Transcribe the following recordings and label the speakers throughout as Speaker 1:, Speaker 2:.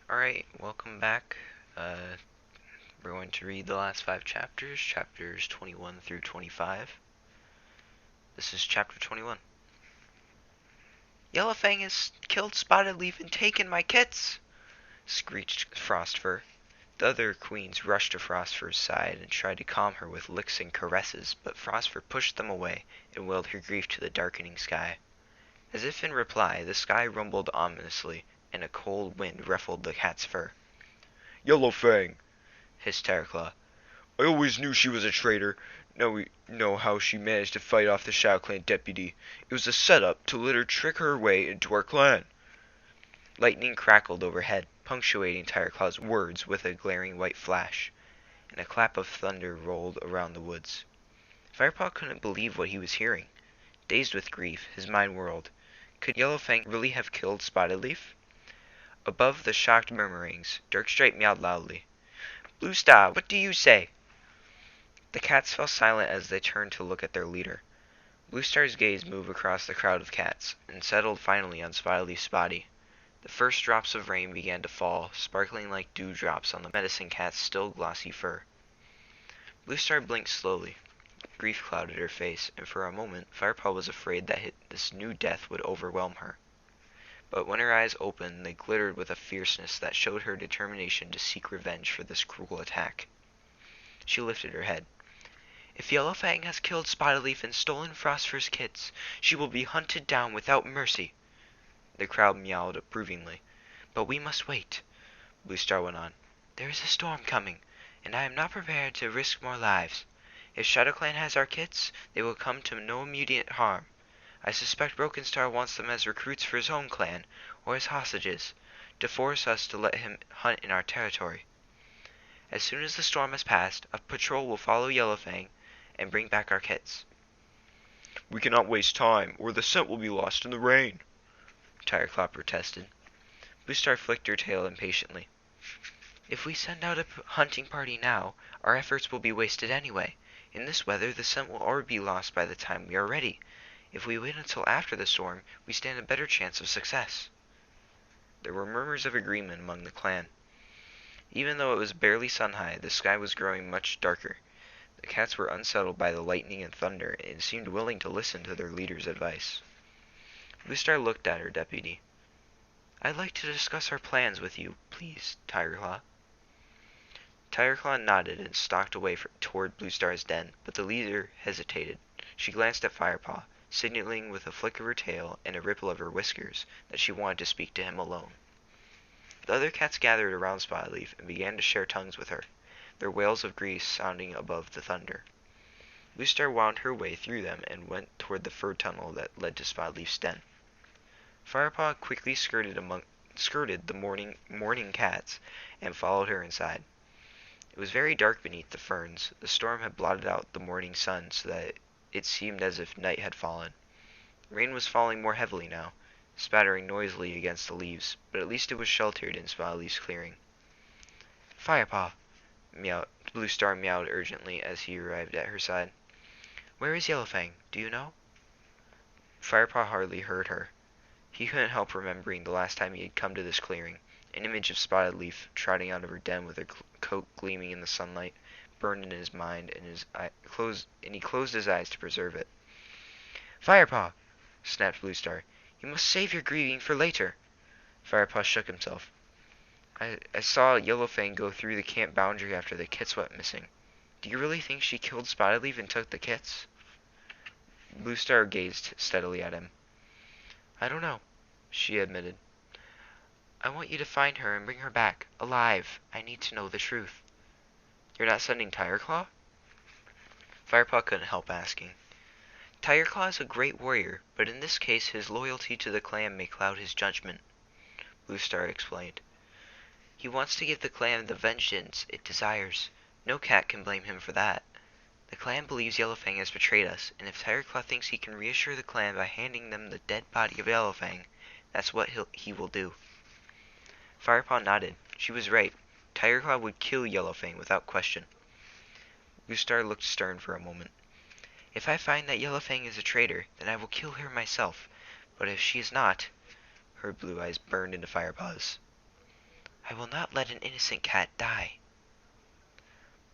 Speaker 1: Alright, welcome back. We're going to read the last 5 chapters, chapters 21 through 25. This is chapter 21. Yellowfang has killed Spotted Leaf and taken my kits! Screeched Frostfur. The other queens rushed to Frostfur's side and tried to calm her with licks and caresses, but Frostfur pushed them away and wailed her grief to the darkening sky. As if in reply, the sky rumbled ominously, and a cold wind ruffled the cat's fur.
Speaker 2: Yellowfang,
Speaker 1: hissed Terraclaw.
Speaker 2: I always knew she was a traitor. Now we know how she managed to fight off the ShadowClan deputy. It was a setup to let her trick her way into our clan.
Speaker 1: Lightning crackled overhead, punctuating Terraclaw's words with a glaring white flash, and a clap of thunder rolled around the woods. Firepaw couldn't believe what he was hearing. Dazed with grief, his mind whirled. Could Yellowfang really have killed Spotted Leaf? Above the shocked murmurings, Darkstripe meowed loudly. Bluestar, what do you say? The cats fell silent as they turned to look at their leader. Bluestar's gaze moved across the crowd of cats, and settled finally on Spotted Leaf's body. The first drops of rain began to fall, sparkling like dewdrops on the medicine cat's still glossy fur. Bluestar blinked slowly. Grief clouded her face, and for a moment Firepaw was afraid that this new death would overwhelm her. But when her eyes opened, they glittered with a fierceness that showed her determination to seek revenge for this cruel attack. She lifted her head. If Yellowfang has killed Spotted Leaf and stolen Frostfur's kits, she will be hunted down without mercy. The crowd meowed approvingly. But we must wait, Bluestar went on. There is a storm coming, and I am not prepared to risk more lives. If ShadowClan has our kits, they will come to no immediate harm. I suspect Brokenstar wants them as recruits for his own clan, or as hostages, to force us to let him hunt in our territory. As soon as the storm has passed, a patrol will follow Yellowfang and bring back our kits.
Speaker 2: We cannot waste time, or the scent will be lost in the rain,
Speaker 1: Terraclaw protested. Bluestar flicked her tail impatiently. If we send out a hunting party now, our efforts will be wasted anyway. In this weather, the scent will already be lost by the time we are ready. If we wait until after the storm, we stand a better chance of success. There were murmurs of agreement among the clan. Even though it was barely sun-high, the sky was growing much darker. The cats were unsettled by the lightning and thunder, and seemed willing to listen to their leader's advice. Bluestar looked at her deputy. I'd like to discuss our plans with you, please, Tigerclaw. Tigerclaw nodded and stalked away toward Bluestar's den, but the leader hesitated. She glanced at Firepaw, signaling with a flick of her tail and a ripple of her whiskers that she wanted to speak to him alone. The other cats gathered around Spotted Leaf and began to share tongues with her, their wails of grief sounding above the thunder. Bluestar wound her way through them and went toward the fur tunnel that led to Spotted Leaf's den. Firepaw quickly skirted the mourning cats and followed her inside. It was very dark beneath the ferns. The storm had blotted out the morning sun so that it seemed as if night had fallen. Rain was falling more heavily now, spattering noisily against the leaves, but at least it was sheltered in Spotted Leaf's clearing. Firepaw, Bluestar meowed urgently as he arrived at her side. Where is Yellowfang? Do you know? Firepaw hardly heard her. He couldn't help remembering the last time he had come to this clearing. An image of Spotted Leaf trotting out of her den with her coat gleaming in the sunlight burned in his mind, and he closed his eyes to preserve it. Firepaw, snapped Bluestar. You must save your grieving for later. Firepaw shook himself. I saw Yellowfang go through the camp boundary after the kits went missing. Do you really think she killed Spotted Leaf and took the kits? Bluestar gazed steadily at him. I don't know, she admitted. I want you to find her and bring her back, alive. I need to know the truth. You're not sending Tigerclaw? Firepaw couldn't help asking. Tigerclaw is a great warrior, but in this case his loyalty to the clan may cloud his judgment, Bluestar explained. He wants to give the clan the vengeance it desires. No cat can blame him for that. The clan believes Yellowfang has betrayed us, and if Tigerclaw thinks he can reassure the clan by handing them the dead body of Yellowfang, that's what he will do. Firepaw nodded. She was right. Tigerclaw would kill Yellowfang without question. Bluestar looked stern for a moment. If I find that Yellowfang is a traitor, then I will kill her myself. But if she is not... Her blue eyes burned into Firepaw's. I will not let an innocent cat die.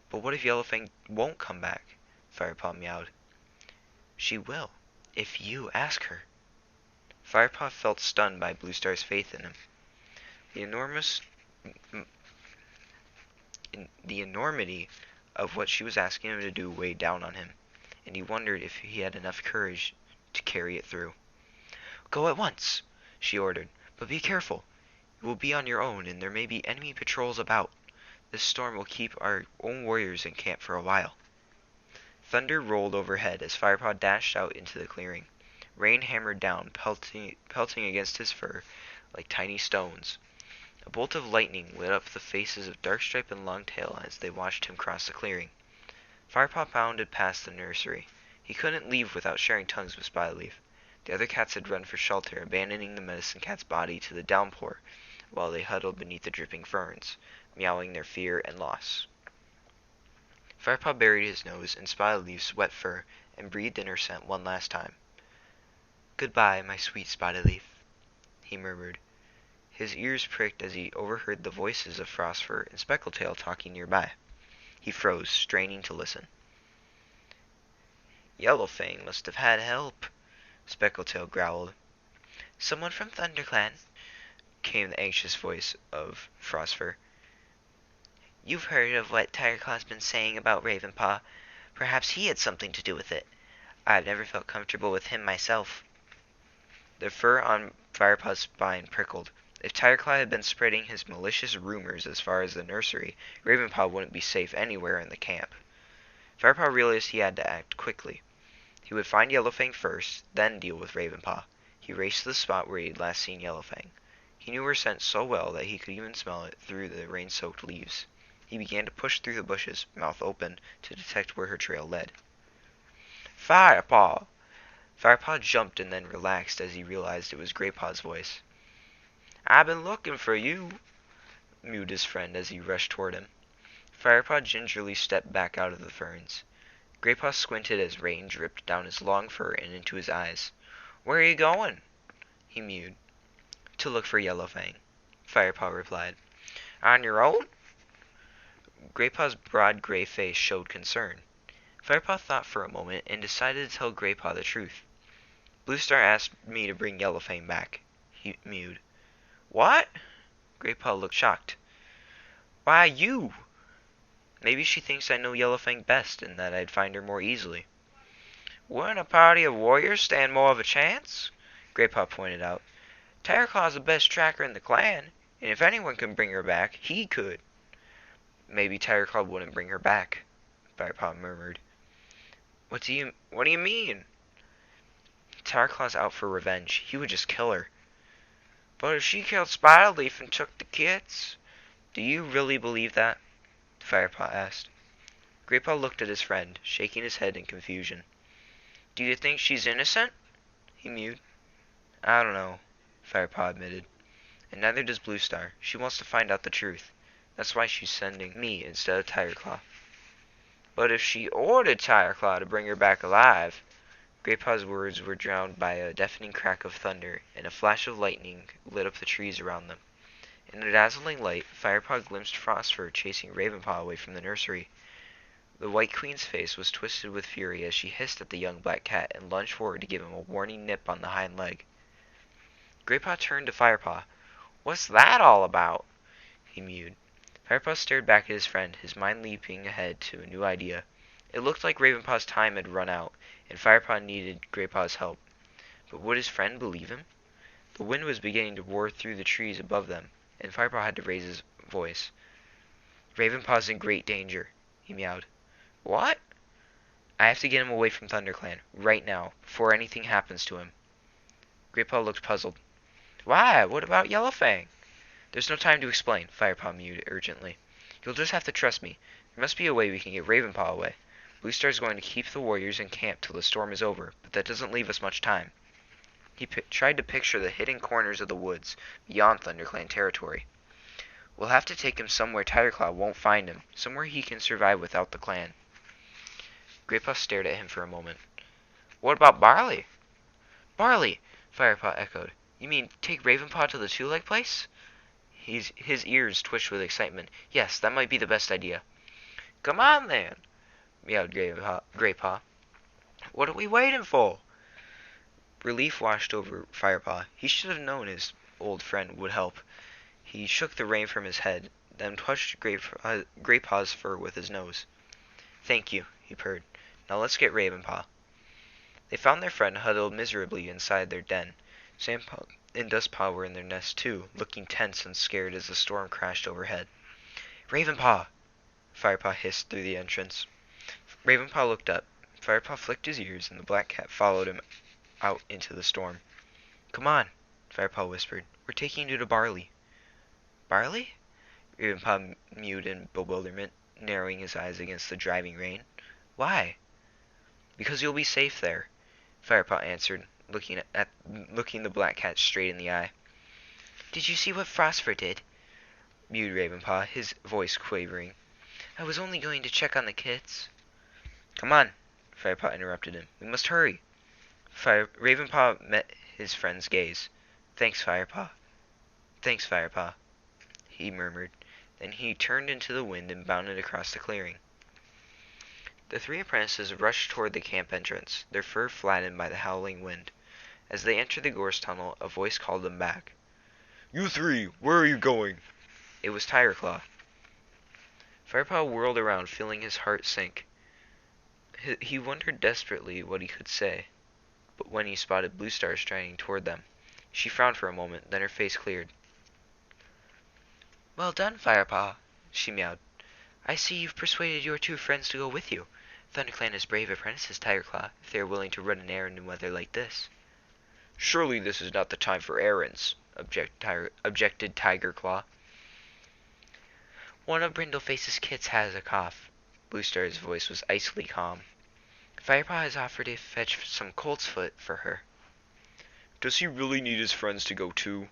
Speaker 1: But what if Yellowfang won't come back? Firepaw meowed. She will, if you ask her. Firepaw felt stunned by Bluestar's faith in him. The enormity of what she was asking him to do weighed down on him, and he wondered if he had enough courage to carry it through. Go at once, she ordered, but be careful. You will be on your own, and there may be enemy patrols about. This storm will keep our own warriors in camp for a while. Thunder rolled overhead as Firepaw dashed out into the clearing. Rain hammered down, pelting against his fur like tiny stones. A bolt of lightning lit up the faces of Darkstripe and Longtail as they watched him cross the clearing. Firepaw bounded past the nursery. He couldn't leave without sharing tongues with Spyleaf. The other cats had run for shelter, abandoning the medicine cat's body to the downpour, while they huddled beneath the dripping ferns, meowing their fear and loss. Firepaw buried his nose in Spyleaf's wet fur and breathed in her scent one last time. Goodbye, my sweet Spyleaf, he murmured. His ears pricked as he overheard the voices of Frostfur and Speckletail talking nearby. He froze, straining to listen. Yellowfang must have had help, Speckletail growled. Someone from ThunderClan, came the anxious voice of Frostfur. You've heard of what Tigerclaw's been saying about Ravenpaw. Perhaps he had something to do with it. I've never felt comfortable with him myself. The fur on Firepaw's spine prickled. If Tigerclaw had been spreading his malicious rumors as far as the nursery, Ravenpaw wouldn't be safe anywhere in the camp. Firepaw realized he had to act quickly. He would find Yellowfang first, then deal with Ravenpaw. He raced to the spot where he had last seen Yellowfang. He knew her scent so well that he could even smell it through the rain-soaked leaves. He began to push through the bushes, mouth open, to detect where her trail led. Firepaw! Firepaw jumped and then relaxed as he realized it was Graypaw's voice. I've been looking for you, mewed his friend as he rushed toward him. Firepaw gingerly stepped back out of the ferns. Graypaw squinted as rain dripped down his long fur and into his eyes. Where are you going? He mewed. To look for Yellowfang, Firepaw replied. On your own? Graypaw's broad gray face showed concern. Firepaw thought for a moment and decided to tell Graypaw the truth. Bluestar asked me to bring Yellowfang back, he mewed. What? Graypaw looked shocked. Why you? Maybe she thinks I know Yellowfang best and that I'd find her more easily. Wouldn't a party of warriors stand more of a chance? Graypaw pointed out. Tigerclaw's the best tracker in the clan, and if anyone can bring her back, he could. Maybe Tigerclaw wouldn't bring her back, Firepaw murmured. What do you mean? Tigerclaw's out for revenge. He would just kill her. But if she killed Spyleaf and took the kids? Do you really believe that? Firepaw asked. Graypaw looked at his friend, shaking his head in confusion. Do you think she's innocent? He mewed. I don't know, Firepaw admitted. And neither does Bluestar. She wants to find out the truth. That's why she's sending me instead of Tigerclaw. But if she ordered Tigerclaw to bring her back alive... Graypaw's words were drowned by a deafening crack of thunder, and a flash of lightning lit up the trees around them. In the dazzling light, Firepaw glimpsed Frostfur chasing Ravenpaw away from the nursery. The White Queen's face was twisted with fury as she hissed at the young black cat and lunged forward to give him a warning nip on the hind leg. Graypaw turned to Firepaw. What's that all about? He mewed. Firepaw stared back at his friend, his mind leaping ahead to a new idea. It looked like Ravenpaw's time had run out, and Firepaw needed Graypaw's help. But would his friend believe him? The wind was beginning to roar through the trees above them, and Firepaw had to raise his voice. Ravenpaw's in great danger, he meowed. What? I have to get him away from ThunderClan, right now, before anything happens to him. Graypaw looked puzzled. Why? What about Yellowfang? There's no time to explain, Firepaw mewed urgently. You'll just have to trust me. There must be a way we can get Ravenpaw away. Bluestar's going to keep the warriors in camp till the storm is over, but that doesn't leave us much time. He tried to picture the hidden corners of the woods beyond ThunderClan territory. We'll have to take him somewhere Tigerclaw won't find him, somewhere he can survive without the clan. Graypaw stared at him for a moment. What about Barley? Barley! Firepaw echoed. You mean take Ravenpaw to the two-leg place? His ears twitched with excitement. Yes, that might be the best idea. Come on, then, meowed Graypaw. What are we waiting for? Relief washed over Firepaw. He should have known his old friend would help. He shook the rain from his head, then touched Graypaw's fur with his nose. Thank you, he purred. Now let's get Ravenpaw. They found their friend huddled miserably inside their den. Sandpaw and Dustpaw were in their nest too, looking tense and scared as the storm crashed overhead. Ravenpaw! Firepaw hissed through the entrance. Ravenpaw looked up. Firepaw flicked his ears, and the black cat followed him out into the storm. Come on, Firepaw whispered. We're taking you to Barley. Barley? Ravenpaw mewed in bewilderment, narrowing his eyes against the driving rain. Why? Because you'll be safe there, Firepaw answered, looking the black cat straight in the eye. Did you see what Phosphor did? Mewed Ravenpaw, his voice quavering. I was only going to check on the kits. Come on, Firepaw interrupted him. We must hurry. Ravenpaw met his friend's gaze. Thanks, Firepaw. Thanks, Firepaw, he murmured. Then he turned into the wind and bounded across the clearing. The three apprentices rushed toward the camp entrance, their fur flattened by the howling wind. As they entered the gorse tunnel, a voice called them back.
Speaker 2: You three, where are you going?
Speaker 1: It was Tigerclaw. Firepaw whirled around, feeling his heart sink. He wondered desperately what he could say, but when he spotted Bluestar striding toward them, she frowned for a moment, then her face cleared. Well done, Firepaw, she meowed. I see you've persuaded your two friends to go with you. ThunderClan is brave apprentices, Tigerclaw, if they are willing to run an errand in weather like this.
Speaker 2: Surely this is not the time for errands, objected Tigerclaw.
Speaker 1: One of Brindleface's kits has a cough. Bluestar's voice was icily calm. Firepaw has offered to fetch some coltsfoot for her.
Speaker 2: Does he really need his friends to go too?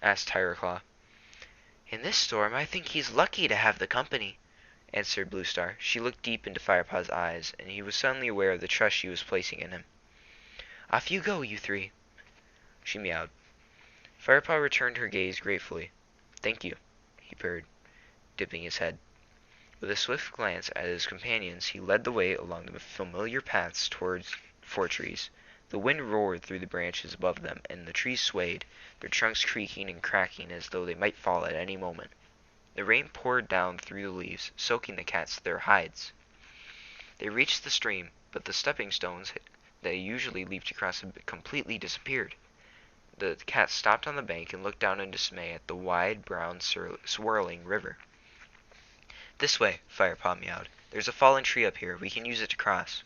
Speaker 1: Asked Tigerclaw. In this storm, I think he's lucky to have the company, answered Bluestar. She looked deep into Firepaw's eyes, and he was suddenly aware of the trust she was placing in him. Off you go, you three, she meowed. Firepaw returned her gaze gratefully. Thank you, he purred, dipping his head. With a swift glance at his companions, he led the way along the familiar paths towards Fortrees. The wind roared through the branches above them, and the trees swayed, their trunks creaking and cracking as though they might fall at any moment. The rain poured down through the leaves, soaking the cats to their hides. They reached the stream, but the stepping stones they usually leaped across had completely disappeared. The cats stopped on the bank and looked down in dismay at the wide, brown, swirling river. This way, Firepaw meowed. There's a fallen tree up here. We can use it to cross.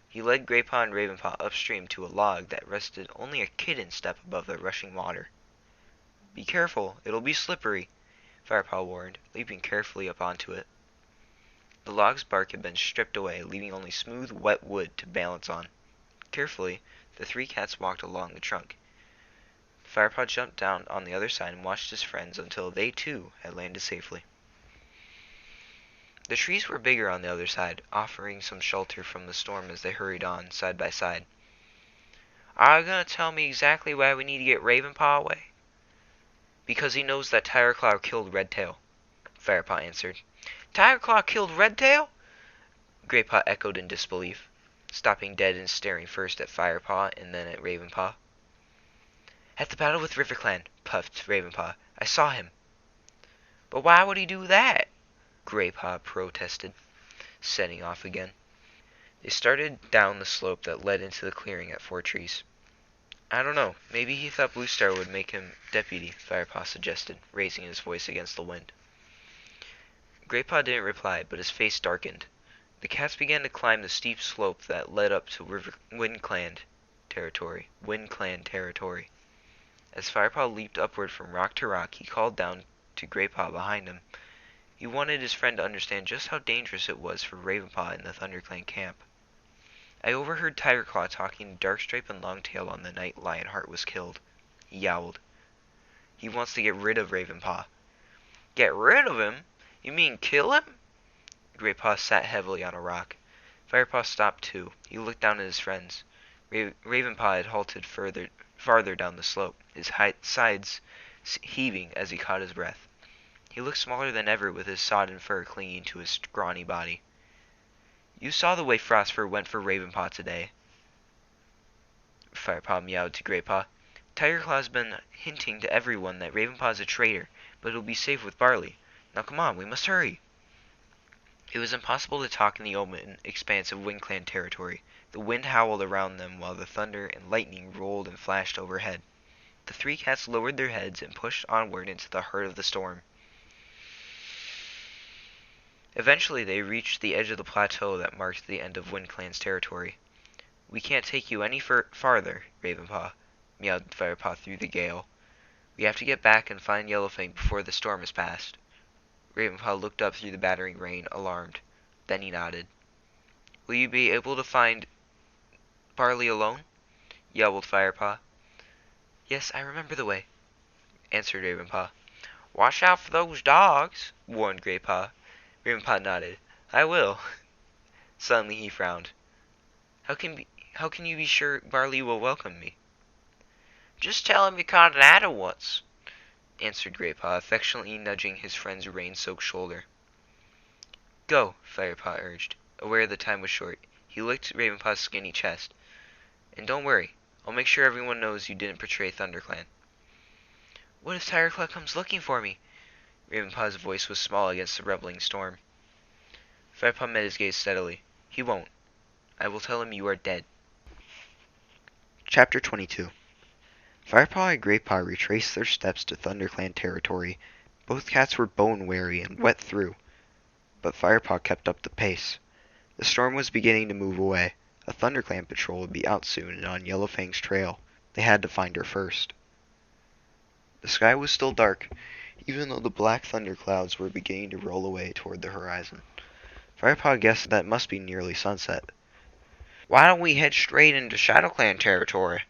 Speaker 1: He led Graypaw and Ravenpaw upstream to a log that rested only a kitten step above the rushing water. Be careful, it'll be slippery, Firepaw warned, leaping carefully up onto it. The log's bark had been stripped away, leaving only smooth, wet wood to balance on. Carefully, the three cats walked along the trunk. Firepaw jumped down on the other side and watched his friends until they, too, had landed safely. The trees were bigger on the other side, offering some shelter from the storm as they hurried on, side by side. Are you going to tell me exactly why we need to get Ravenpaw away? Because he knows that Tigerclaw killed Redtail, Firepaw answered. Tigerclaw killed Redtail? Graypaw echoed in disbelief, stopping dead and staring first at Firepaw and then at Ravenpaw. At the battle with RiverClan, puffed Ravenpaw. I saw him. But why would he do that? Graypaw protested, setting off again. They started down the slope that led into the clearing at Fortrees. I don't know. Maybe he thought Bluestar would make him deputy, Firepaw suggested, raising his voice against the wind. Graypaw didn't reply, but his face darkened. The cats began to climb the steep slope that led up to WindClan territory. As Firepaw leaped upward from rock to rock, he called down to Graypaw behind him. He wanted his friend to understand just how dangerous it was for Ravenpaw in the ThunderClan camp. I overheard Tigerclaw talking to Darkstripe and Longtail on the night Lionheart was killed. He yowled. He wants to get rid of Ravenpaw. Get rid of him? You mean kill him? Graypaw sat heavily on a rock. Firepaw stopped too. He looked down at his friends. Ravenpaw had halted farther down the slope, his sides heaving as he caught his breath. He looked smaller than ever with his sodden fur clinging to his scrawny body. "You saw the way Frostfur went for Ravenpaw today," Firepaw meowed to Graypaw. "Tigerclaw's been hinting to everyone that Ravenpaw's a traitor, but he'll be safe with Barley. Now come on, we must hurry." It was impossible to talk in the open expanse of WindClan territory. The wind howled around them while the thunder and lightning rolled and flashed overhead. The three cats lowered their heads and pushed onward into the heart of the storm. Eventually they reached the edge of the plateau that marked the end of WindClan's territory. "We can't take you any farther, Ravenpaw," meowed Firepaw through the gale. "We have to get back and find Yellowfang before the storm has passed." Ravenpaw looked up through the battering rain, alarmed. Then he nodded. "Will you be able to find Barley alone?" yelled Firepaw. "Yes, I remember the way," answered Ravenpaw. "Watch out for those dogs," warned Graypaw. Ravenpaw nodded. "I will." Suddenly he frowned. How can you be sure Barley will welcome me?" "Just tell him you caught an adder once," answered Graypaw, affectionately nudging his friend's rain-soaked shoulder. "Go," Firepaw urged. Aware the time was short, he licked Ravenpaw's skinny chest. "And don't worry, I'll make sure everyone knows you didn't betray ThunderClan." "What if Tigerclaw comes looking for me?" Ravenpaw's voice was small against the reveling storm. Firepaw met his gaze steadily. "He won't. I will tell him you are dead." Chapter 22. Firepaw and Graypaw retraced their steps to ThunderClan territory. Both cats were bone-weary and wet through, but Firepaw kept up the pace. The storm was beginning to move away. A ThunderClan patrol would be out soon and on Yellowfang's trail. They had to find her first. The sky was still dark, even though the black thunderclouds were beginning to roll away toward the horizon. Firepaw guessed that must be nearly sunset. "Why don't we head straight into ShadowClan territory?"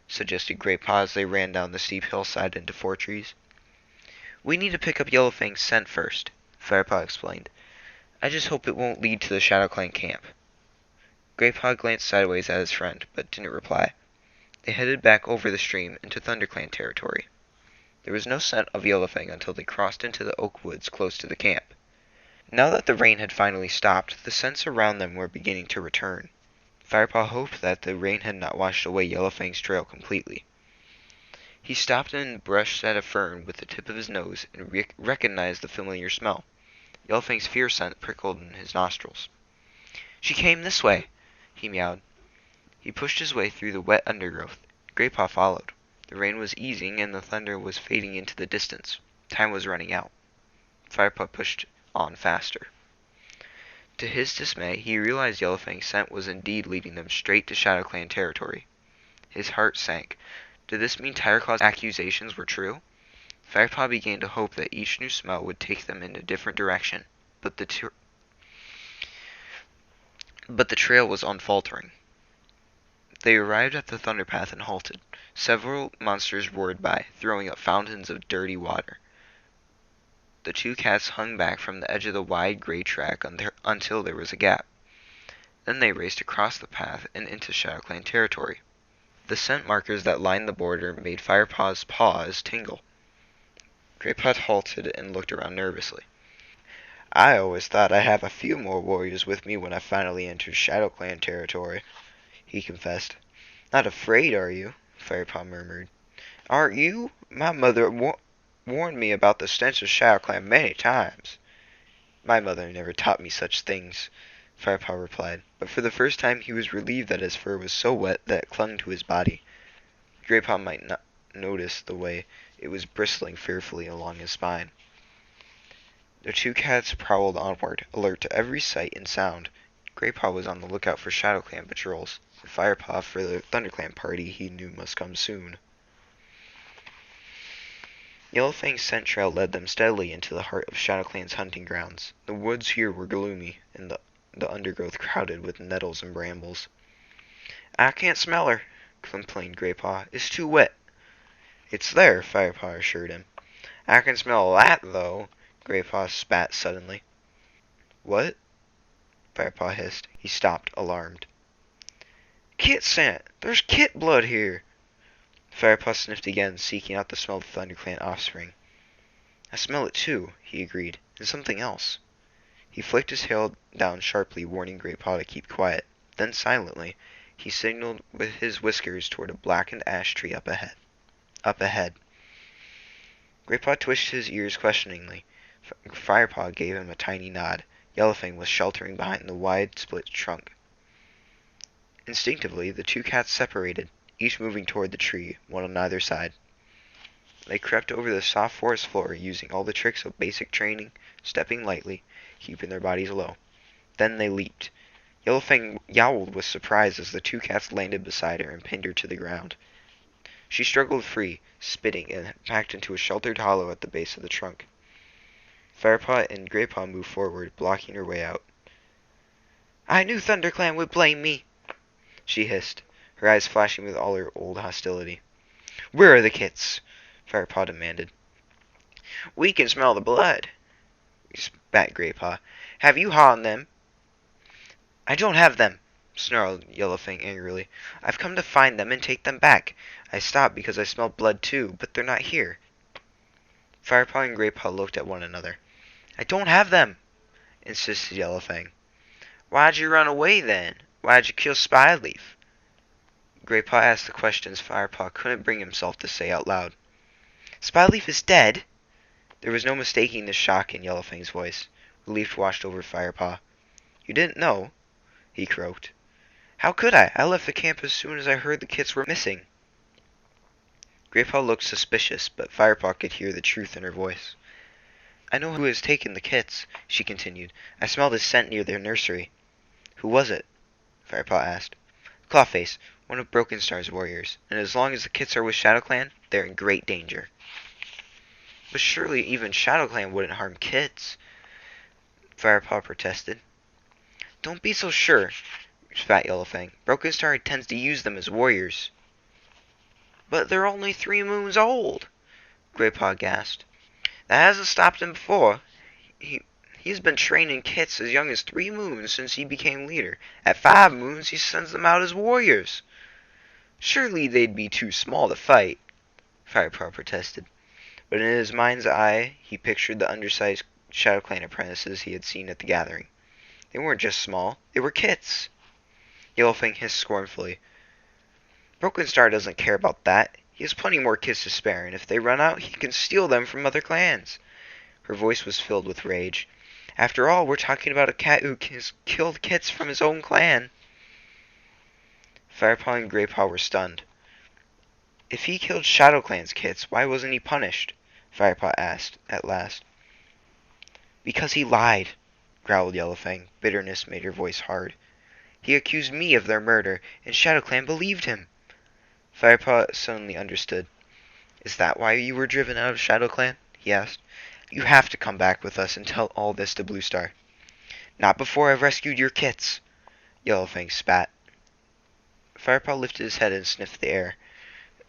Speaker 1: suggested Graypaw as they ran down the steep hillside into four trees. "We need to pick up Yellowfang's scent first," Firepaw explained. "I just hope it won't lead to the ShadowClan camp." Graypaw glanced sideways at his friend, but didn't reply. They headed back over the stream into ThunderClan territory. There was no scent of Yellowfang until they crossed into the oak woods close to the camp. Now that the rain had finally stopped, the scents around them were beginning to return. Firepaw hoped that the rain had not washed away Yellowfang's trail completely. He stopped and brushed at a fern with the tip of his nose and recognized the familiar smell. Yellowfang's fear scent prickled in his nostrils. "She came this way," he meowed. He pushed his way through the wet undergrowth. Graypaw followed. The rain was easing and the thunder was fading into the distance. Time was running out. Firepaw pushed on faster. To his dismay, he realized Yellowfang's scent was indeed leading them straight to ShadowClan territory. His heart sank. Did this mean Tigerclaw's accusations were true? Firepaw began to hope that each new smell would take them in a different direction, but the trail was unfaltering. They arrived at the Thunderpath and halted. Several monsters roared by, throwing up fountains of dirty water. The two cats hung back from the edge of the wide gray track until there was a gap. Then they raced across the path and into ShadowClan territory. The scent markers that lined the border made Firepaw's paws tingle. Graypaw halted and looked around nervously. "I always thought I'd have a few more warriors with me when I finally entered ShadowClan territory," he confessed. "Not afraid, are you?" Firepaw murmured. "Aren't you? My mother warned me about the stench of ShadowClan many times." "My mother never taught me such things," Firepaw replied, but for the first time he was relieved that his fur was so wet that it clung to his body. Graypaw might not notice the way it was bristling fearfully along his spine. The two cats prowled onward, alert to every sight and sound. Graypaw was on the lookout for ShadowClan patrols, and Firepaw for the ThunderClan party he knew must come soon. Yellowfang's scent trail led them steadily into the heart of ShadowClan's hunting grounds. The woods here were gloomy, and the undergrowth crowded with nettles and brambles. "I can't smell her," complained Graypaw. "It's too wet." "It's there," Firepaw assured him. "I can smell that, though," Graypaw spat suddenly. "What?" Firepaw hissed. He stopped, alarmed. "Kit scent! There's kit blood here!" Firepaw sniffed again, seeking out the smell of the ThunderClan offspring. I smell it too, he agreed, and something else. He flicked his tail down sharply, warning Graypaw to keep quiet. Then silently, he signaled with his whiskers toward a blackened ash tree up ahead. Graypaw twitched his ears questioningly. Firepaw gave him a tiny nod. Yellowfang was sheltering behind the wide split trunk. Instinctively, the two cats separated, each moving toward the tree, one on either side. They crept over the soft forest floor, using all the tricks of basic training, stepping lightly, keeping their bodies low. Then they leaped. Yellowfang yowled with surprise as the two cats landed beside her and pinned her to the ground. She struggled free, spitting, and backed into a sheltered hollow at the base of the trunk. Firepaw and Graypaw moved forward, blocking her way out. I knew ThunderClan would blame me, she hissed, her eyes flashing with all her old hostility. Where are the kits? Firepaw demanded. We can smell the blood, spat Graypaw. Have you on them? I don't have them, snarled Yellowfang angrily. I've come to find them and take them back. I stopped because I smelled blood too, but they're not here. Firepaw and Graypaw looked at one another. I don't have them, insisted Yellowfang. Why'd you run away then? Why'd you kill Spyleaf? Graypaw asked the questions Firepaw couldn't bring himself to say out loud. Spyleaf is dead. There was no mistaking the shock in Yellowfang's voice. Relief washed over Firepaw. You didn't know? He croaked. How could I? I left the camp as soon as I heard the kits were missing. Graypaw looked suspicious, but Firepaw could hear the truth in her voice. I know who has taken the kits, she continued. I smelled his scent near their nursery. Who was it? Firepaw asked. Clawface, one of Brokenstar's warriors, and as long as the kits are with ShadowClan, they're in great danger. But surely even ShadowClan wouldn't harm kits, Firepaw protested. Don't be so sure, spat Yellowfang. Brokenstar intends to use them as warriors. But they're only 3 moons old, Graypaw gasped. That hasn't stopped him before. He's been training kits as young as 3 moons since he became leader. At 5 moons, he sends them out as warriors. Surely they'd be too small to fight, Firepaw protested. But in his mind's eye, he pictured the undersized ShadowClan apprentices he had seen at the gathering. They weren't just small, they were kits. Yellowfang hissed scornfully. Brokenstar doesn't care about that. He has plenty more kits to spare, and if they run out, he can steal them from other clans. Her voice was filled with rage. After all, we're talking about a cat who has killed kits from his own clan. Firepaw and Graypaw were stunned. If he killed ShadowClan's kits, why wasn't he punished? Firepaw asked, at last. Because he lied, growled Yellowfang. Bitterness made her voice hard. He accused me of their murder, and ShadowClan believed him. Firepaw suddenly understood. Is that why you were driven out of ShadowClan? He asked. You have to come back with us and tell all this to Bluestar. Not before I've rescued your kits, Yellowfang spat. Firepaw lifted his head and sniffed the air.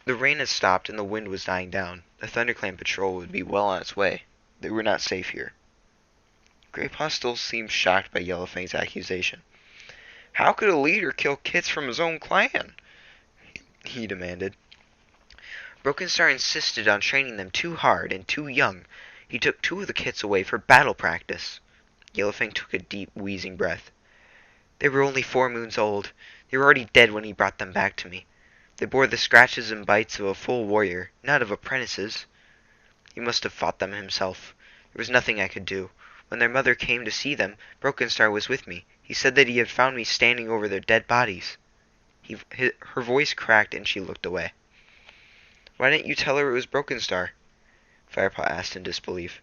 Speaker 1: The rain had stopped and the wind was dying down. The ThunderClan patrol would be well on its way. They were not safe here. Graypaw still seemed shocked by Yellowfang's accusation. How could a leader kill kits from his own clan? He demanded. Brokenstar insisted on training them too hard and too young. He took 2 of the kits away for battle practice. Yellowfang took a deep, wheezing breath. They were only 4 moons old. They were already dead when he brought them back to me. They bore the scratches and bites of a full warrior, not of apprentices. He must have fought them himself. There was nothing I could do. When their mother came to see them, Brokenstar was with me. He said that he had found me standing over their dead bodies. Her voice cracked and she looked away. Why didn't you tell her it was Brokenstar? Firepaw asked in disbelief.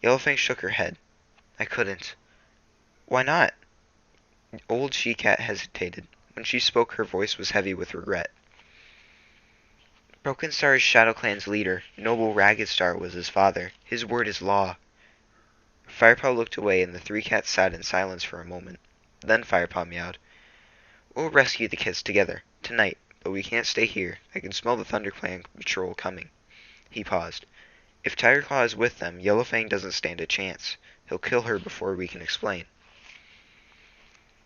Speaker 1: Yellowfang shook her head. I couldn't. Why not? Old she-cat hesitated. When she spoke, her voice was heavy with regret. Brokenstar is ShadowClan's leader. Noble Ragged-Star was his father. His word is law. Firepaw looked away and the 3 cats sat in silence for a moment. Then Firepaw meowed. We'll rescue the kids together, tonight, but we can't stay here. I can smell the ThunderClan patrol coming. He paused. If Tigerclaw is with them, Yellowfang doesn't stand a chance. He'll kill her before we can explain.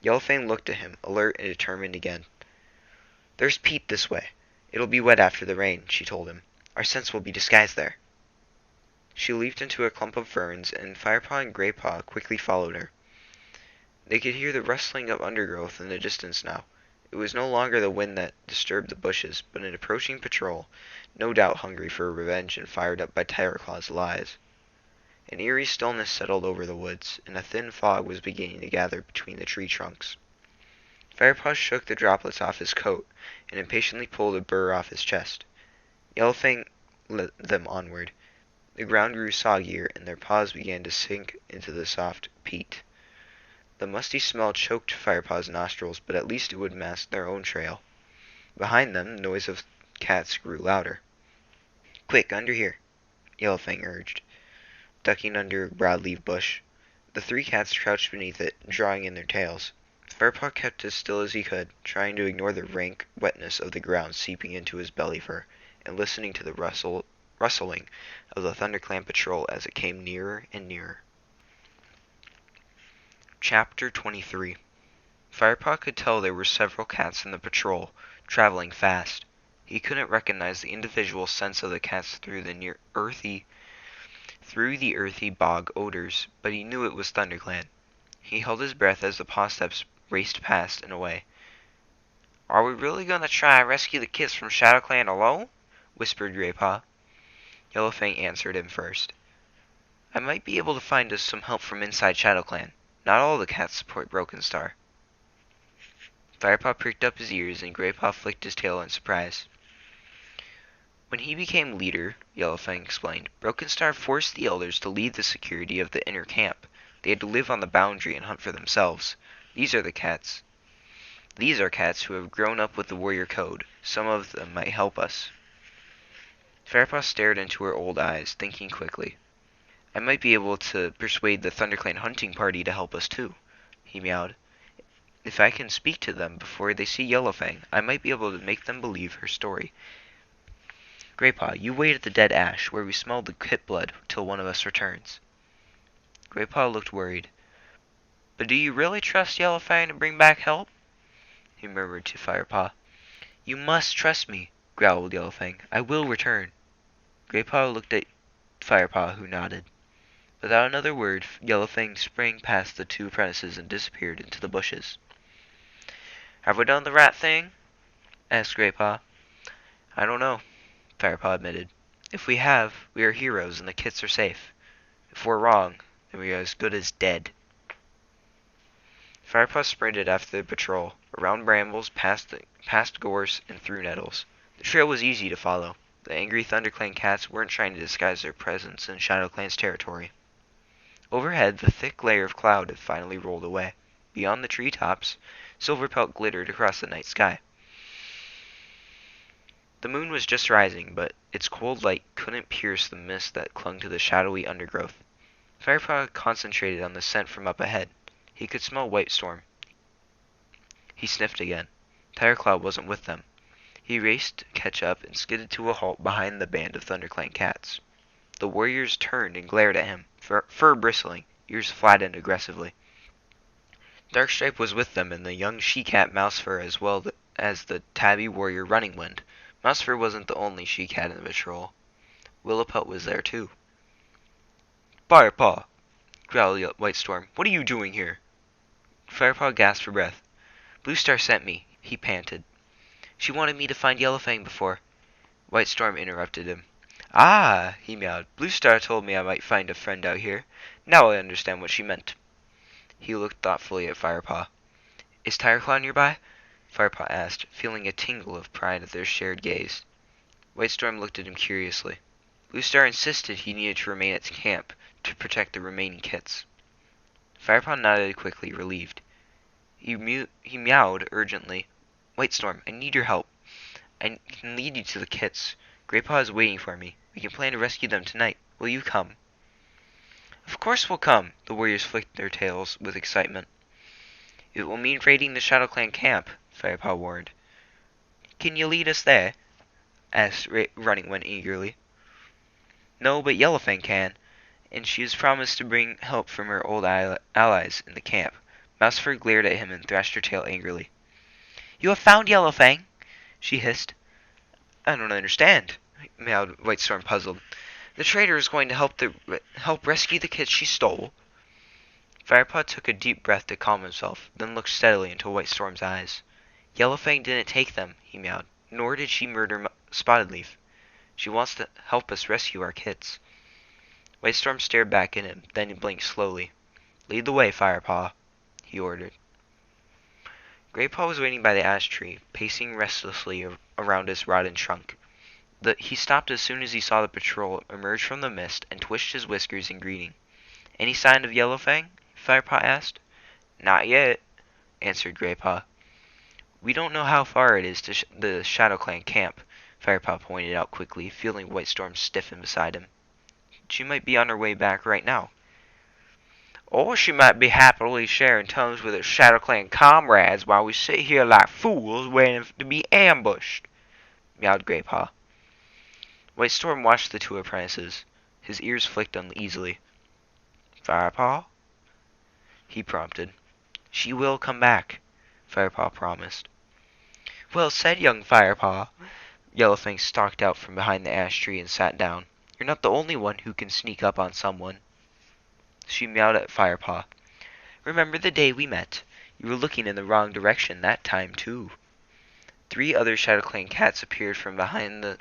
Speaker 1: Yellowfang looked at him, alert and determined again. There's Pete this way. It'll be wet after the rain, she told him. Our scents will be disguised there. She leaped into a clump of ferns, and Firepaw and Graypaw quickly followed her. They could hear the rustling of undergrowth in the distance now. It was no longer the wind that disturbed the bushes, but an approaching patrol, no doubt hungry for revenge and fired up by Tigerclaw's lies. An eerie stillness settled over the woods, and a thin fog was beginning to gather between the tree trunks. Firepaw shook the droplets off his coat, and impatiently pulled a burr off his chest. Yellowfang led them onward. The ground grew soggier, and their paws began to sink into the soft peat. The musty smell choked Firepaw's nostrils, but at least it would mask their own trail. Behind them, the noise of cats grew louder. "Quick, under here," Yellowfang urged, ducking under a broadleaf bush. The three cats crouched beneath it, drawing in their tails. Firepaw kept as still as he could, trying to ignore the rank wetness of the ground seeping into his belly fur, and listening to the rustling of the ThunderClan patrol as it came nearer and nearer. Chapter 23. Firepaw could tell there were several cats in the patrol, traveling fast. He couldn't recognize the individual scents of the cats through the earthy bog odors, but he knew it was ThunderClan. He held his breath as the paw steps raced past and away. "Are we really going to try and rescue the kids from ShadowClan alone?" whispered Graypaw. Yellowfang answered him first. "I might be able to find us some help from inside ShadowClan. Not all the cats support Brokenstar." Firepaw pricked up his ears, and Graypaw flicked his tail in surprise. "When he became leader," Yellowfang explained, "Brokenstar forced the elders to lead the security of the inner camp. They had to live on the boundary and hunt for themselves. These are cats who have grown up with the warrior code. Some of them might help us." Firepaw stared into her old eyes, thinking quickly. "I might be able to persuade the ThunderClan hunting party to help us too," he meowed. "If I can speak to them before they see Yellowfang, I might be able to make them believe her story. Graypaw, you wait at the dead ash, where we smell the kit blood, till one of us returns." Graypaw looked worried. "But do you really trust Yellowfang to bring back help?" he murmured to Firepaw. "You must trust me," growled Yellowfang. "I will return." Graypaw looked at Firepaw, who nodded. Without another word, Yellowfang sprang past the two apprentices and disappeared into the bushes. "Have we done the right thing?" asked Graypaw. "I don't know," Firepaw admitted. "If we have, we are heroes and the kits are safe. If we're wrong, then we are as good as dead." Firepaw sprinted after the patrol, around brambles, past gorse, and through nettles. The trail was easy to follow. The angry ThunderClan cats weren't trying to disguise their presence in ShadowClan's territory. Overhead, the thick layer of cloud had finally rolled away. Beyond the treetops, Silverpelt glittered across the night sky. The moon was just rising, but its cold light couldn't pierce the mist that clung to the shadowy undergrowth. Firepaw concentrated on the scent from up ahead. He could smell White Storm. He sniffed again. Tigerclaw wasn't with them. He raced to catch up and skidded to a halt behind the band of ThunderClan cats. The warriors turned and glared at him, fur bristling, ears flattened aggressively. Darkstripe was with them, and the young she-cat Mousefur, as well as the tabby warrior Running Wind. Mousefur wasn't the only she-cat in the patrol. Willowpelt was there too. "Firepaw!" growled White Storm. "What are you doing here?" Firepaw gasped for breath. "Bluestar sent me," he panted. "She wanted me to find Yellowfang before—" White Storm interrupted him. "Ah!" he meowed. "Bluestar told me I might find a friend out here. Now I understand what she meant." He looked thoughtfully at Firepaw. "Is Tigerclaw nearby?" Firepaw asked, feeling a tingle of pride at their shared gaze. White Storm looked at him curiously. Bluestar insisted he needed to remain at camp to protect the remaining kits. Firepaw nodded quickly, relieved. He meowed urgently. "White Storm, I need your help. I can lead you to the kits. Graypaw is waiting for me. We can plan to rescue them tonight. Will you come?" "Of course we'll come," the warriors flicked their tails with excitement. "It will mean raiding the ShadowClan camp," Firepaw warned. "Can you lead us there?" asked Running Wind eagerly. "No, but Yellowfang can, and she has promised to bring help from her old allies in the camp." Mousefur glared at him and thrashed her tail angrily. "You have found Yellowfang?" she hissed. I don't understand, meowed Whitestorm, puzzled. The traitor is going to help rescue the kids she stole. Firepaw took a deep breath to calm himself, then looked steadily into Whitestorm's eyes. Yellowfang didn't take them, he meowed, nor did she murder Spotted Leaf. She wants to help us rescue our kids. Whitestorm stared back at him, then he blinked slowly. Lead the way, Firepaw, he ordered. Graypaw was waiting by the ash tree, pacing restlessly around his rotten trunk. He stopped as soon as he saw the patrol emerge from the mist and twitched his whiskers in greeting. Any sign of Yellowfang? Firepaw asked. Not yet, answered Graypaw. We don't know how far it is to the ShadowClan camp, Firepaw pointed out quickly, feeling Whitestorm stiffen beside him. She might be on her way back right now. Or she might be happily sharing tums with her ShadowClan comrades while we sit here like fools waiting to be ambushed, meowed Graypaw. Whitestorm watched the two apprentices. His ears flicked uneasily. Firepaw? He prompted. She will come back, Firepaw promised. Well said, young Firepaw. Yellowfang stalked out from behind the ash tree and sat down. You're not the only one who can sneak up on someone. She meowed at Firepaw. Remember the day we met? You were looking in the wrong direction that time, too. 3 other ShadowClan cats appeared from behind the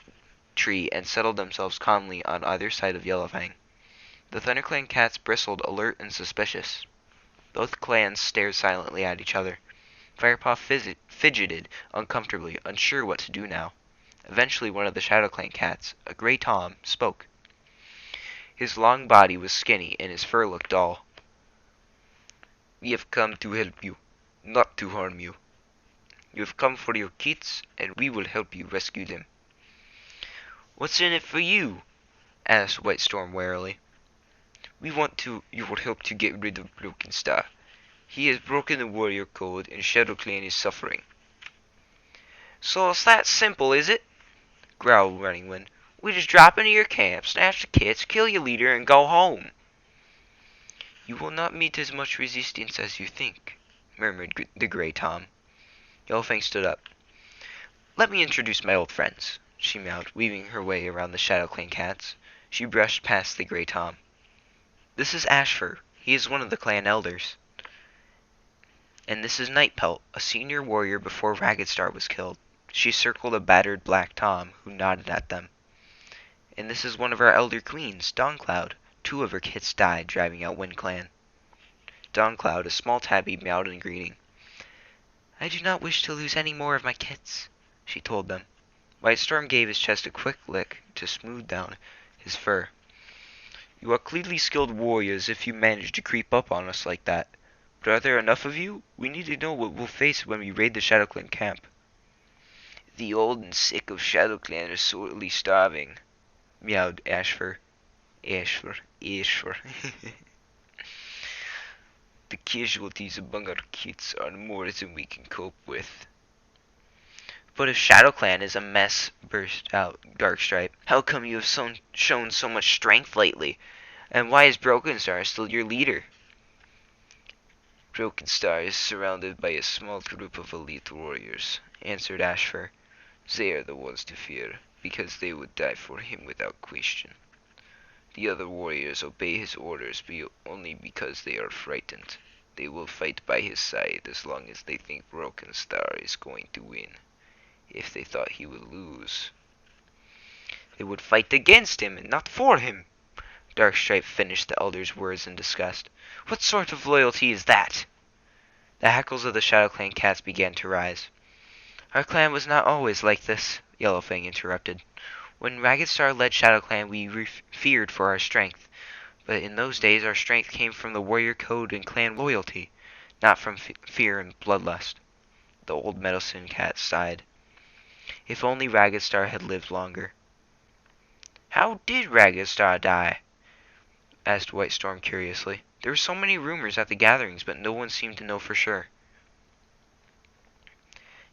Speaker 1: tree and settled themselves calmly on either side of Yellowfang. The ThunderClan cats bristled, alert and suspicious. Both clans stared silently at each other. Firepaw fidgeted uncomfortably, unsure what to do now. Eventually one of the ShadowClan cats, a gray Tom, spoke. His long body was skinny and his fur looked dull. We have come to help you, not to harm you. You have come for your kids, and we will help you rescue them. What's in it for you? Asked Whitestorm warily. We want your help to get rid of Brokenstar. He has broken the warrior code, and ShadowClan is suffering. So it's that simple, is it? Growled Running Wind. We just drop into your camp, snatch the kids, kill your leader, and go home. You will not meet as much resistance as you think, murmured the gray Tom. Yellowfang stood up. Let me introduce my old friends, she meowed, weaving her way around the ShadowClan cats. She brushed past the gray Tom. This is Ashfur. He is one of the clan elders. And this is Nightpelt, a senior warrior before Ragged was killed. She circled a battered black Tom, who nodded at them. And this is one of our elder queens, Dawncloud. 2 of her kids died driving out WindClan. Dawncloud, a small tabby, meowed in greeting. I do not wish to lose any more of my kids, she told them. Whitestorm gave his chest a quick lick to smooth down his fur. You are clearly skilled warriors if you manage to creep up on us like that. But are there enough of you? We need to know what we'll face when we raid the ShadowClan camp. The old and sick of ShadowClan are sorely starving, meowed Ashfur. Ashfur. The casualties among our kids are more than we can cope with. But if ShadowClan is a mess, burst out Darkstripe, how come you have shown so much strength lately? And why is Brokenstar still your leader? Brokenstar is surrounded by a small group of elite warriors, answered Ashfur. They are the ones to fear, because they would die for him without question. The other warriors obey his orders only because they are frightened. They will fight by his side as long as they think Brokenstar is going to win. If they thought he would lose, they would fight against him and not for him. Darkstripe finished the elder's words in disgust. What sort of loyalty is that? The hackles of the ShadowClan cats began to rise. Our clan was not always like this, Yellowfang interrupted. When Ragged led ShadowClan, we feared for our strength. But in those days, our strength came from the warrior code and clan loyalty, not from fear and bloodlust. The old medicine cat sighed. If only Ragged had lived longer. How did Ragged die? Asked Whitestorm curiously. There were so many rumors at the gatherings, but no one seemed to know for sure.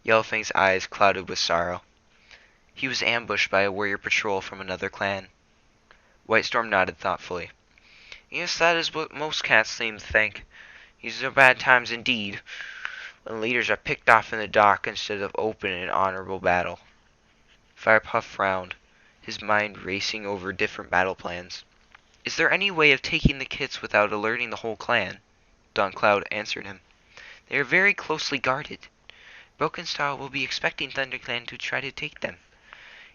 Speaker 1: Yellowfang's eyes clouded with sorrow. He was ambushed by a warrior patrol from another clan. Whitestorm nodded thoughtfully. Yes, that is what most cats seem to think. These are bad times indeed, when leaders are picked off in the dark instead of open and honorable battle. Firepaw frowned, his mind racing over different battle plans. Is there any way of taking the kits without alerting the whole clan? Don Cloud answered him. They are very closely guarded. Brokenstar will be expecting ThunderClan to try to take them.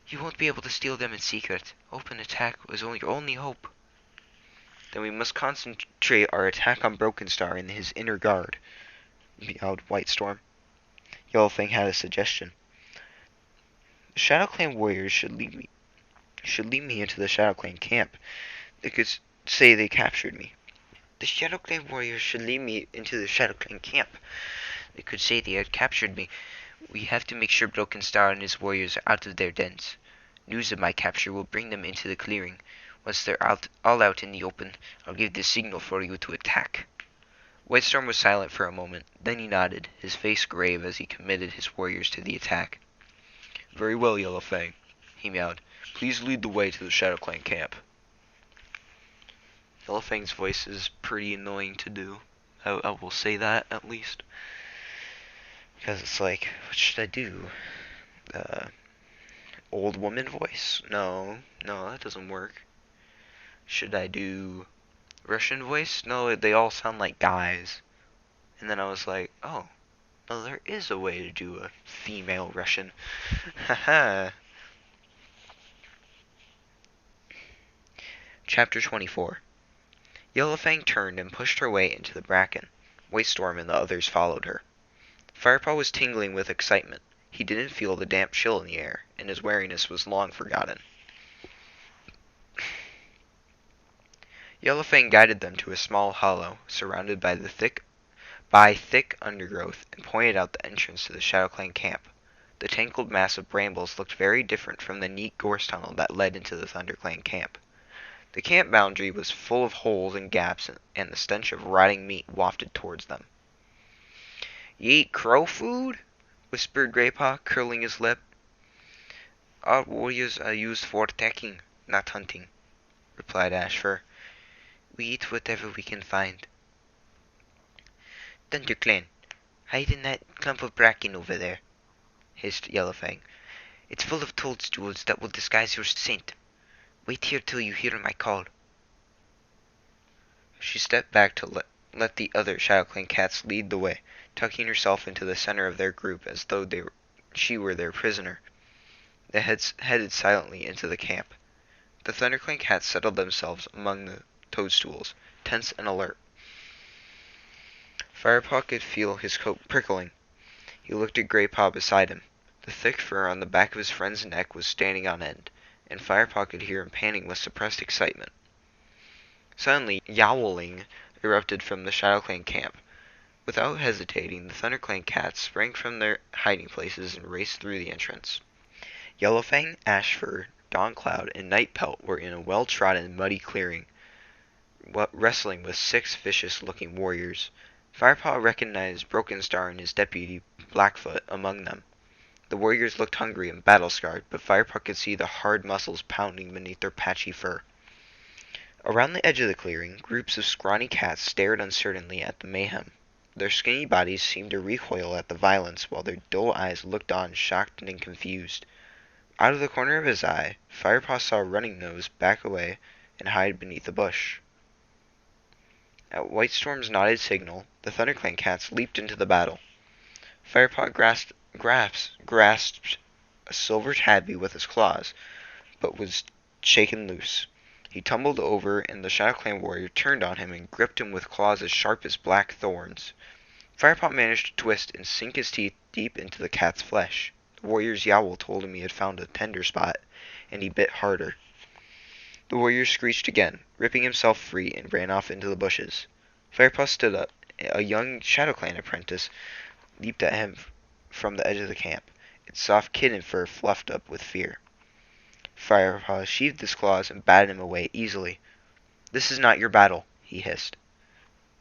Speaker 1: You won't be able to steal them in secret. Open attack was your only hope. Then we must concentrate our attack on Brokenstar and his inner guard, meowed Whitestorm. Yellowfang had a suggestion. The ShadowClan warriors should lead me into the ShadowClan camp. They could say they captured me. The ShadowClan warriors should lead me into the ShadowClan camp. They could say they had captured me. We have to make sure Brokenstar and his warriors are out of their dens. News of my capture will bring them into the clearing. Once they're all out in the open, I'll give the signal for you to attack. Whitestorm was silent for a moment. Then he nodded, his face grave as he committed his warriors to the attack.
Speaker 2: Very well, Yellowfang, he meowed. Please lead the way to the ShadowClan camp.
Speaker 1: Yellowfang's voice is pretty annoying to do. I will say that, at least. Because it's like, what should I do? Old woman voice? No, that doesn't work. Should I do Russian voice? No, they all sound like guys. And then I was like, oh, well, there is a way to do a female Russian. Haha. Chapter 24. Yellowfang turned and pushed her way into the bracken. Whitestorm and the others followed her. Firepaw was tingling with excitement. He didn't feel the damp chill in the air, and his wariness was long forgotten. Yellowfang guided them to a small hollow, surrounded by thick undergrowth, and pointed out the entrance to the ShadowClan camp. The tangled mass of brambles looked very different from the neat gorse tunnel that led into the ThunderClan camp. The camp boundary was full of holes and gaps, and the stench of rotting meat wafted towards them. "You eat crow food?" whispered Graypaw, curling his lip. "Our warriors are used for attacking, not hunting," replied Ashfur. "We eat whatever we can find." "ThunderClan, hide in that clump of bracken over there," hissed Yellowfang. "It's full of toadstools that will disguise your scent. Wait here till you hear my call." She stepped back to let the other ShadowClan cats lead the way, tucking herself into the center of their group as though she were their prisoner. They headed silently into the camp. The ThunderClan cats settled themselves among the toadstools, tense and alert. Firepaw could feel his coat prickling. He looked at Graypaw beside him. The thick fur on the back of his friend's neck was standing on end, and Firepaw could hear him panting with suppressed excitement. Suddenly, yowling erupted from the ShadowClan camp. Without hesitating, the ThunderClan cats sprang from their hiding places and raced through the entrance. Yellowfang, Ashfur, Dawncloud, and Nightpelt were in a well-trodden, muddy clearing, wrestling with 6 vicious-looking warriors. Firepaw recognized Brokenstar and his deputy, Blackfoot, among them. The warriors looked hungry and battle-scarred, but Firepaw could see the hard muscles pounding beneath their patchy fur. Around the edge of the clearing, groups of scrawny cats stared uncertainly at the mayhem. Their skinny bodies seemed to recoil at the violence, while their dull eyes looked on, shocked and confused. Out of the corner of his eye, Firepaw saw Running Nose back away and hide beneath a bush. At Whitestorm's nodded signal, the ThunderClan cats leaped into the battle. Firepaw grasped a silver tabby with his claws, but was shaken loose. He tumbled over, and the ShadowClan warrior turned on him and gripped him with claws as sharp as black thorns. Firepaw managed to twist and sink his teeth deep into the cat's flesh. The warrior's yowl told him he had found a tender spot, and he bit harder. The warrior screeched again, ripping himself free, and ran off into the bushes. Firepaw stood up. A young ShadowClan apprentice leaped at him from the edge of the camp, its soft kitten fur fluffed up with fear. Firepaw sheathed his claws and batted him away easily. "This is not your battle," he hissed.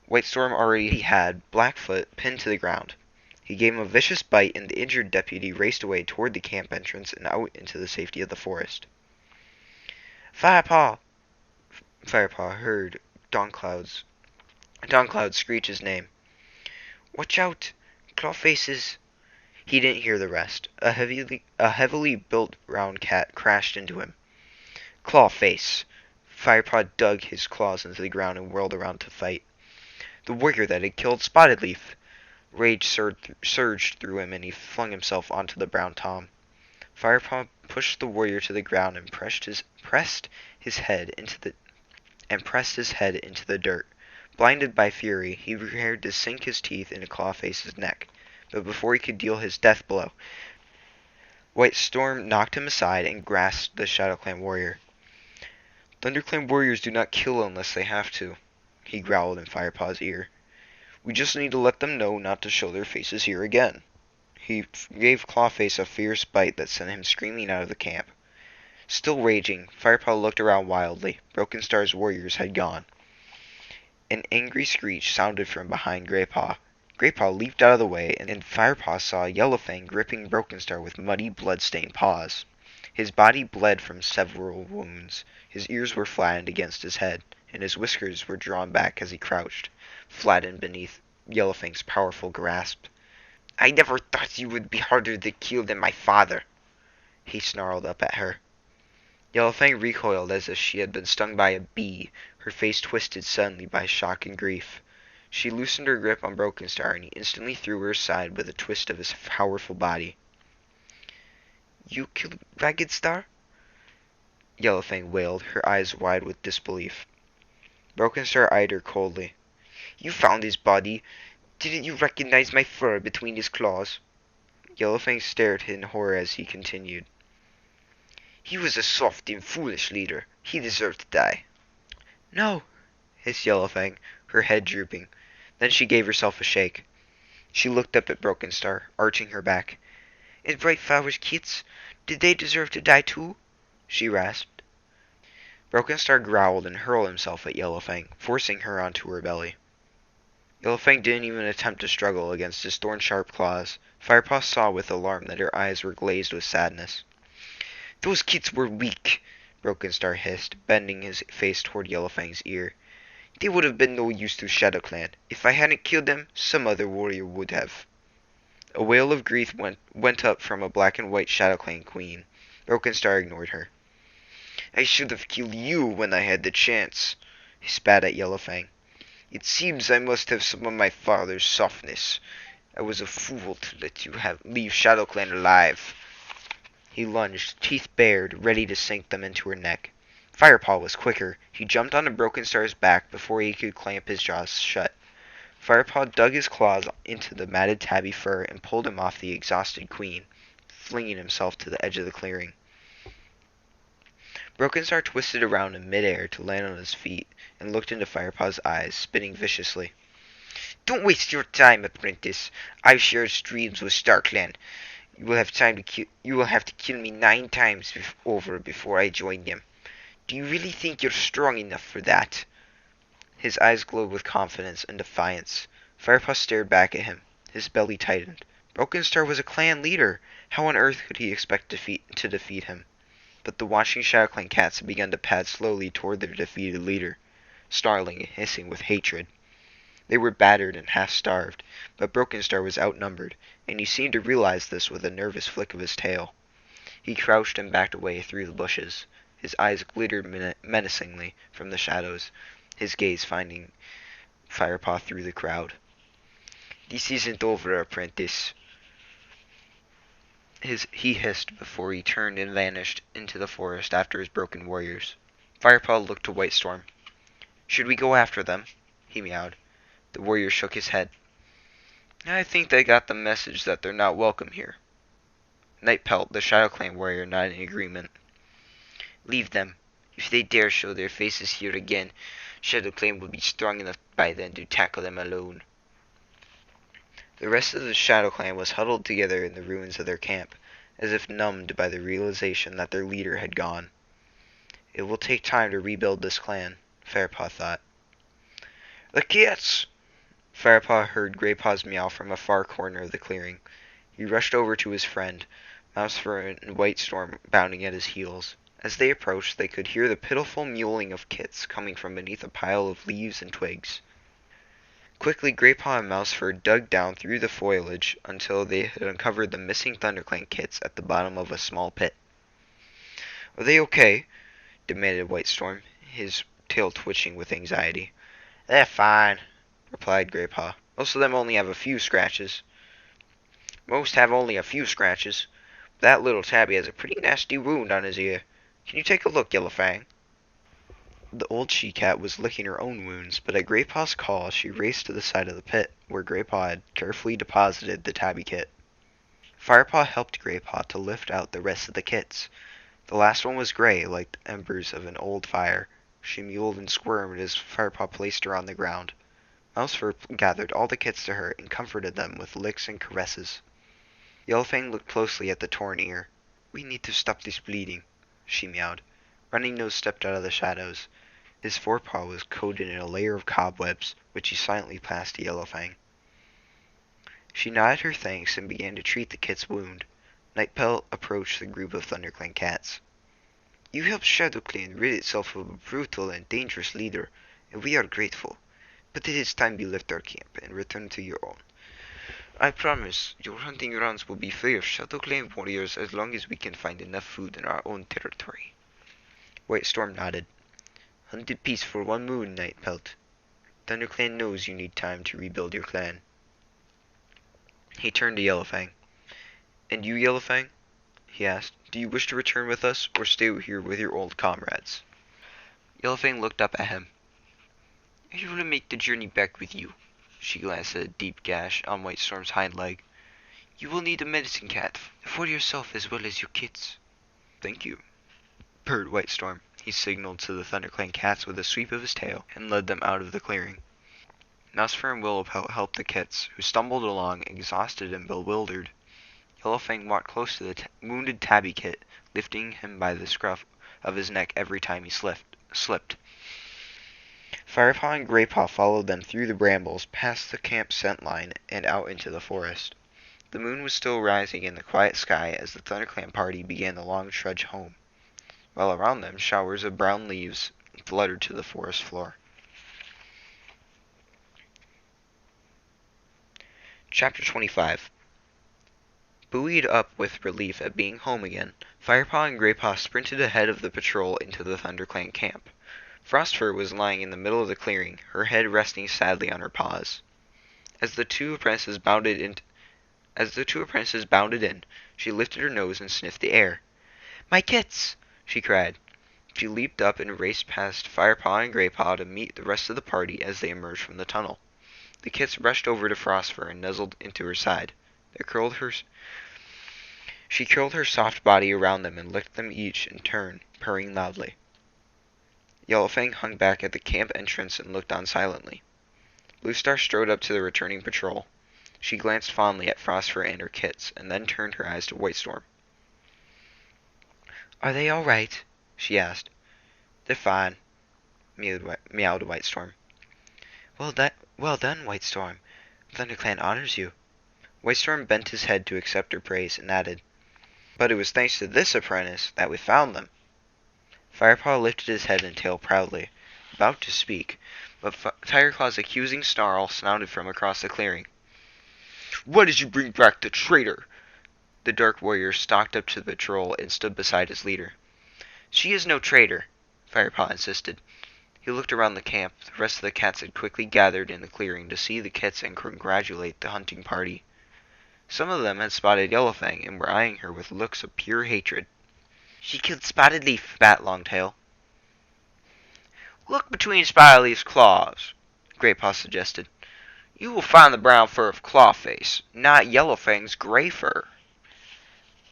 Speaker 1: Whitestorm already had Blackfoot pinned to the ground. He gave him a vicious bite, and the injured deputy raced away toward the camp entrance and out into the safety of the forest. "Firepaw!" Firepaw heard Dawncloud screech his name. "Watch out! Clawfaces! He didn't hear the rest. A heavily built brown cat crashed into him. Clawface! Firepaw dug his claws into the ground and whirled around to fight. The warrior that had killed Spotted Leaf! Rage surged through him, and he flung himself onto the brown tom. Firepaw pushed the warrior to the ground and pressed his head into the dirt. Blinded by fury, he prepared to sink his teeth into Clawface's neck. But before he could deal his death blow, White Storm knocked him aside and grasped the ShadowClan warrior. "ThunderClan warriors do not kill unless they have to," he growled in Firepaw's ear. "We just need to let them know not to show their faces here again." He gave Clawface a fierce bite that sent him screaming out of the camp. Still raging, Firepaw looked around wildly. Brokenstar's warriors had gone. An angry screech sounded from behind Graypaw. Graypaw leaped out of the way, and Firepaw saw Yellowfang gripping Brokenstar with muddy, blood-stained paws. His body bled from several wounds. His ears were flattened against his head, and his whiskers were drawn back as he crouched, flattened beneath Yellowfang's powerful grasp. "I never thought you would be harder to kill than my father," he snarled up at her. Yellowfang recoiled as if she had been stung by a bee, her face twisted suddenly by shock and grief. She loosened her grip on Brokenstar, and he instantly threw her aside with a twist of his powerful body. "You killed Brokenstar?" Yellowfang wailed, her eyes wide with disbelief. Brokenstar eyed her coldly. "You found his body. Didn't you recognize my fur between his claws?" Yellowfang stared in horror as he continued. "He was a soft and foolish leader. He deserved to die." "No," hissed Yellowfang, her head drooping. Then she gave herself a shake. She looked up at Brokenstar, arching her back. "And Brightflower's kids? Did they deserve to die too?" she rasped. Brokenstar growled and hurled himself at Yellowfang, forcing her onto her belly. Yellowfang didn't even attempt to struggle against his thorn-sharp claws. Firepaw saw with alarm that her eyes were glazed with sadness. "Those kids were weak," Brokenstar hissed, bending his face toward Yellowfang's ear. "They would have been no use to ShadowClan. If I hadn't killed them, some other warrior would have." A wail of grief went up from a black and white ShadowClan queen. Brokenstar ignored her. "I should have killed you when I had the chance," he spat at Yellowfang. "It seems I must have some of my father's softness. I was a fool to let you leave ShadowClan alive." He lunged, teeth bared, ready to sink them into her neck. Firepaw was quicker. He jumped onto Brokenstar's back before he could clamp his jaws shut. Firepaw dug his claws into the matted tabby fur and pulled him off the exhausted queen, flinging himself to the edge of the clearing. Brokenstar twisted around in midair to land on his feet and looked into Firepaw's eyes, spitting viciously. "Don't waste your time, apprentice. I've shared streams with StarClan. You will have to kill me 9 times over before I join them. Do you really think you're strong enough for that?" His eyes glowed with confidence and defiance. Firepaw stared back at him. His belly tightened. Brokenstar was a clan leader. How on earth could he expect to defeat him? But the watching ShadowClan cats had begun to pad slowly toward their defeated leader, snarling and hissing with hatred. They were battered and half-starved, but Brokenstar was outnumbered, and he seemed to realize this with a nervous flick of his tail. He crouched and backed away through the bushes. His eyes glittered menacingly from the shadows, his gaze finding Firepaw through the crowd. "This isn't over, apprentice," he hissed before he turned and vanished into the forest after his broken warriors. Firepaw looked to White Storm. "Should we go after them?" he meowed. The warrior shook his head. "I think they got the message that they're not welcome here." Nightpelt, the ShadowClan warrior, nodded in agreement. "Leave them. If they dare show their faces here again, ShadowClan will be strong enough by then to tackle them alone." The rest of the ShadowClan was huddled together in the ruins of their camp, as if numbed by the realization that their leader had gone. It will take time to rebuild this clan, Firepaw thought. "The cats!" Firepaw heard Graypaw's meow from a far corner of the clearing. He rushed over to his friend, Mousefur and White Storm bounding at his heels. As they approached, they could hear the pitiful mewling of kits coming from beneath a pile of leaves and twigs. Quickly, Graypaw and Mousefur dug down through the foliage until they had uncovered the missing ThunderClan kits at the bottom of a small pit. "Are they okay?" demanded Whitestorm, his tail twitching with anxiety. "They're fine," replied Graypaw. "Most of them only have a few scratches." "Most have only a few scratches. That little tabby has a pretty nasty wound on his ear. Can you take a look, Yellowfang?" The old she-cat was licking her own wounds, but at Graypaw's call she raced to the side of the pit, where Graypaw had carefully deposited the tabby kit. Firepaw helped Graypaw to lift out the rest of the kits. The last one was gray, like the embers of an old fire. She mewed and squirmed as Firepaw placed her on the ground. Mousefur gathered all the kits to her and comforted them with licks and caresses. Yellowfang looked closely at the torn ear. "We need to stop this bleeding," she meowed. Running Nose stepped out of the shadows. His forepaw was coated in a layer of cobwebs, which he silently passed to Yellowfang. She nodded her thanks and began to treat the kit's wound. Nightpelt approached the group of ThunderClan cats. "You helped ShadowClan rid itself of a brutal and dangerous leader, and we are grateful. But it is time you left our camp and returned to your own. I promise your hunting grounds will be free of ShadowClan warriors as long as we can find enough food in our own territory." Whitestorm nodded. "Hunt in peace for one moon, Nightpelt. ThunderClan knows you need time to rebuild your clan." He turned to Yellowfang. "And you, Yellowfang?" he asked. "Do you wish to return with us, or stay here with your old comrades?" Yellowfang looked up at him. "I will make the journey back with you." She glanced at a deep gash on Whitestorm's hind leg. "You will need a medicine cat, for yourself as well as your kits." "Thank you," purred Whitestorm. He signaled to the ThunderClan cats with a sweep of his tail and led them out of the clearing. Mousefur and Willowpelt helped the kits, who stumbled along, exhausted and bewildered. Yellowfang walked close to the wounded tabby kit, lifting him by the scruff of his neck every time he slipped. Firepaw and Graypaw followed them through the brambles, past the camp scent line, and out into the forest. The moon was still rising in the quiet sky as the ThunderClan party began the long trudge home, while around them showers of brown leaves fluttered to the forest floor. Chapter 25. Buoyed up with relief at being home again, Firepaw and Graypaw sprinted ahead of the patrol into the ThunderClan camp. Frostfur was lying in the middle of the clearing, her head resting sadly on her paws. As the two apprentices bounded in, she lifted her nose and sniffed the air. "My kits!" she cried. She leaped up and raced past Firepaw and Graypaw to meet the rest of the party as they emerged from the tunnel. The kits rushed over to Frostfur and nuzzled into her side. She curled her soft body around them and licked them each in turn, purring loudly. Yellowfang hung back at the camp entrance and looked on silently. Bluestar strode up to the returning patrol. She glanced fondly at Frostfur and her kits, and then turned her eyes to Whitestorm. "Are they all right?" she asked. "They're fine," meowed Whitestorm. Well done, Whitestorm. ThunderClan honors you." Whitestorm bent his head to accept her praise and added, "But it was thanks to this apprentice that we found them." Firepaw lifted his head and tail proudly, about to speak, but Tigerclaw's accusing snarl sounded from across the clearing. "Why did you bring back the traitor?" The dark warrior stalked up to the patrol and stood beside his leader. "She is no traitor," Firepaw insisted. He looked around the camp. The rest of the cats had quickly gathered in the clearing to see the kits and congratulate the hunting party. Some of them had spotted Yellowfang and were eyeing her with looks of pure hatred. "She killed Spotted Leaf," spat Longtail. "Look between Spotted Leaf's claws," Graypaw suggested. "You will find the brown fur of Clawface, not Yellowfang's gray fur."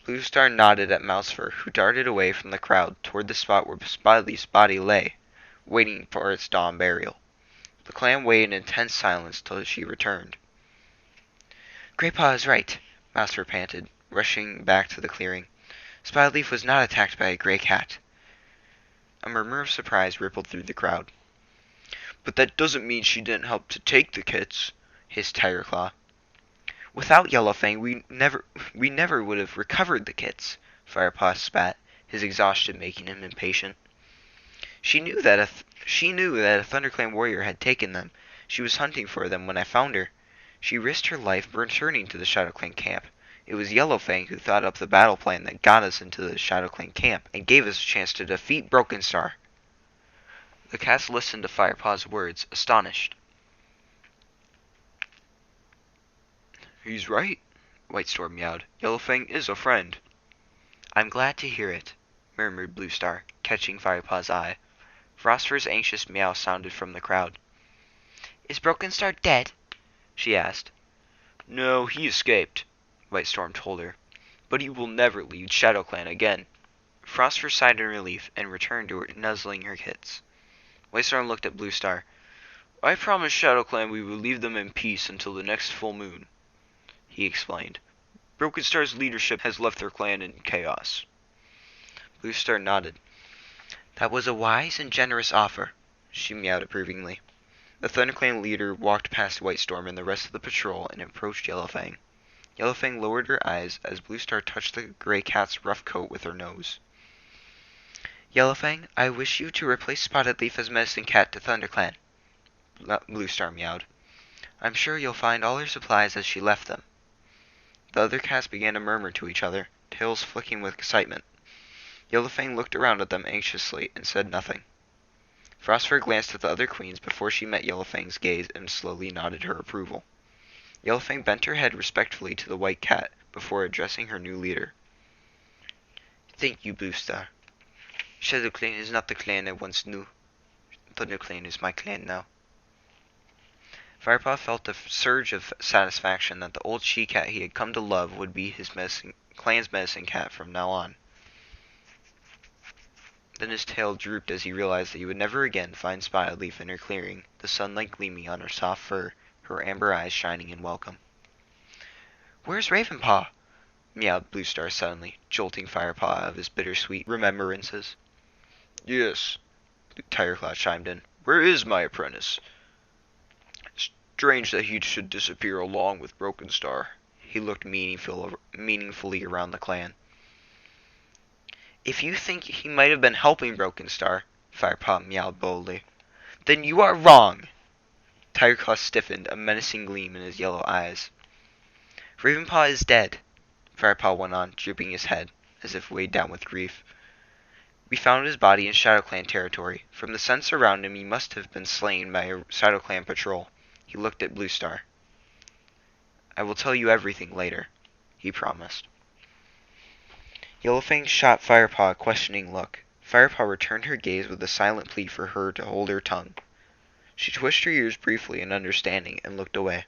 Speaker 1: Bluestar nodded at Mousefur, who darted away from the crowd toward the spot where Spotted Leaf's body lay, waiting for its dawn burial. The clan waited in tense silence till she returned. "Graypaw is right," Mousefur panted, rushing back to the clearing. "Spotted Leaf was not attacked by a gray cat." A murmur of surprise rippled through the crowd. "But that doesn't mean she didn't help to take the kits," hissed Tigerclaw. "Without Yellowfang, we never would have recovered the kits," Firepaw spat, his exhaustion making him impatient. She knew that a ThunderClan warrior had taken them. She was hunting for them when I found her. She risked her life returning to the ShadowClan camp. It was Yellowfang who thought up the battle plan that got us into the ShadowClan camp and gave us a chance to defeat Brokenstar. The cats listened to Firepaw's words, astonished.
Speaker 2: He's right, Whitestorm meowed. Yellowfang is a friend.
Speaker 1: I'm glad to hear it, murmured Bluestar, catching Firepaw's eye. Phosphor's anxious meow sounded from the crowd. Is Brokenstar dead? She asked.
Speaker 2: No, he escaped, Whitestorm told her. But he will never leave ShadowClan again.
Speaker 1: Phosphor sighed in relief and returned to her, nuzzling her kits. Whitestorm looked at Bluestar.
Speaker 2: I promised ShadowClan we would leave them in peace until the next full moon, he explained. Brokenstar's leadership has left their clan in chaos.
Speaker 1: Bluestar nodded. That was a wise and generous offer, she meowed approvingly. The ThunderClan leader walked past Whitestorm and the rest of the patrol and approached Yellowfang. Yellowfang lowered her eyes as Bluestar touched the gray cat's rough coat with her nose. Yellowfang, I wish you to replace Spotted Leaf as medicine cat to ThunderClan, Bluestar meowed. I'm sure you'll find all her supplies as she left them. The other cats began to murmur to each other, tails flicking with excitement. Yellowfang looked around at them anxiously and said nothing. Phosphor glanced at the other queens before she met Yellowfang's gaze and slowly nodded her approval. Yellowfang bent her head respectfully to the white cat before addressing her new leader. Thank you, Bluestar. ShadowClan is not the clan I once knew. ThunderClan is my clan now. Firepaw felt a surge of satisfaction that the old she-cat he had come to love would be his clan's medicine cat from now on. Then his tail drooped as he realized that he would never again find Spotted Leaf in her clearing, the sunlight gleaming on her soft fur, her amber eyes shining in welcome. Where's Ravenpaw? Meowed Bluestar suddenly, jolting Firepaw out of his bittersweet remembrances.
Speaker 2: Yes, Tireclaw chimed in. Where is my apprentice? Strange that he should disappear along with Brokenstar.
Speaker 1: He looked meaningfully around the clan. If you think he might have been helping Brokenstar, Firepaw meowed boldly, then you are wrong. Tireclaw stiffened, a menacing gleam in his yellow eyes. Ravenpaw is dead, Firepaw went on, drooping his head, as if weighed down with grief. We found his body in ShadowClan territory. From the scents around him, he must have been slain by a ShadowClan patrol. He looked at Bluestar. I will tell you everything later, he promised. Yellowfang shot Firepaw a questioning look. Firepaw returned her gaze with a silent plea for her to hold her tongue. She twitched her ears briefly in understanding and looked away.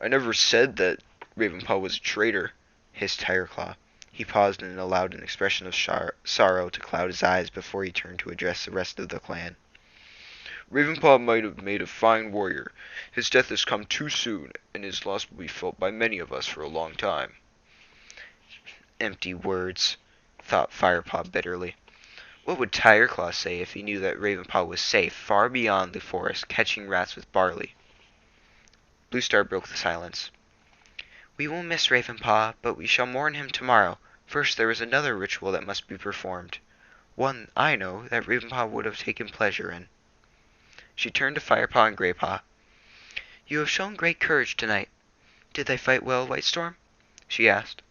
Speaker 2: I never said that Ravenpaw was a traitor,
Speaker 1: hissed Tireclaw. He paused and allowed an expression of sorrow to cloud his eyes before he turned to address the rest of the clan.
Speaker 2: Ravenpaw might have made a fine warrior. His death has come too soon, and his loss will be felt by many of us for a long time.
Speaker 1: Empty words, thought Firepaw bitterly. What would Tireclaw say if he knew that Ravenpaw was safe far beyond the forest catching rats with barley? Bluestar broke the silence. We will miss Ravenpaw, but we shall mourn him tomorrow. First there is another ritual that must be performed. One, I know, that Ravenpaw would have taken pleasure in. She turned to Firepaw and Graypaw. You have shown great courage tonight. Did they fight well, Whitestorm? She asked.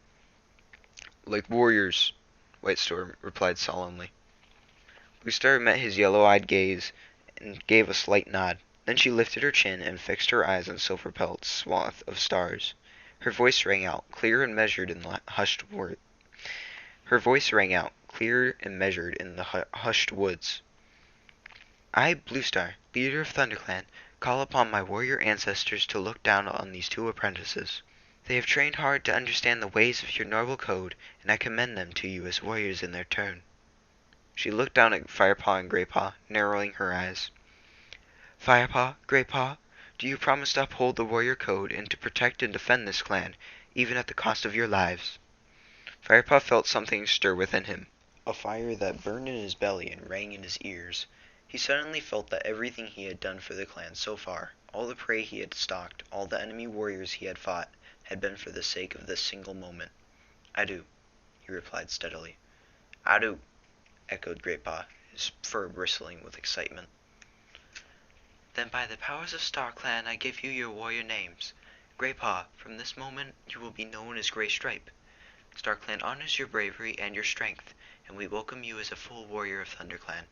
Speaker 2: Like warriors, Whitestorm replied solemnly.
Speaker 1: Bluestar met his yellow-eyed gaze and gave a slight nod. Then she lifted her chin and fixed her eyes on Silverpelt's swath of stars. Her voice rang out, clear and measured in the hushed woods. I, Bluestar, leader of ThunderClan, call upon my warrior ancestors to look down on these two apprentices. They have trained hard to understand the ways of your noble code, and I commend them to you as warriors in their turn. She looked down at Firepaw and Graypaw, narrowing her eyes. Firepaw, Graypaw, do you promise to uphold the warrior code and to protect and defend this clan, even at the cost of your lives? Firepaw felt something stir within him, a fire that burned in his belly and rang in his ears. He suddenly felt that everything he had done for the clan so far, all the prey he had stalked, all the enemy warriors he had fought, had been for the sake of this single moment. I do, he replied steadily. I do, echoed Graypaw, his fur bristling with excitement. Then by the powers of StarClan I give you your warrior names. Graypaw, from this moment you will be known as Gray Stripe. StarClan honors your bravery and your strength, and we welcome you as a full warrior of ThunderClan.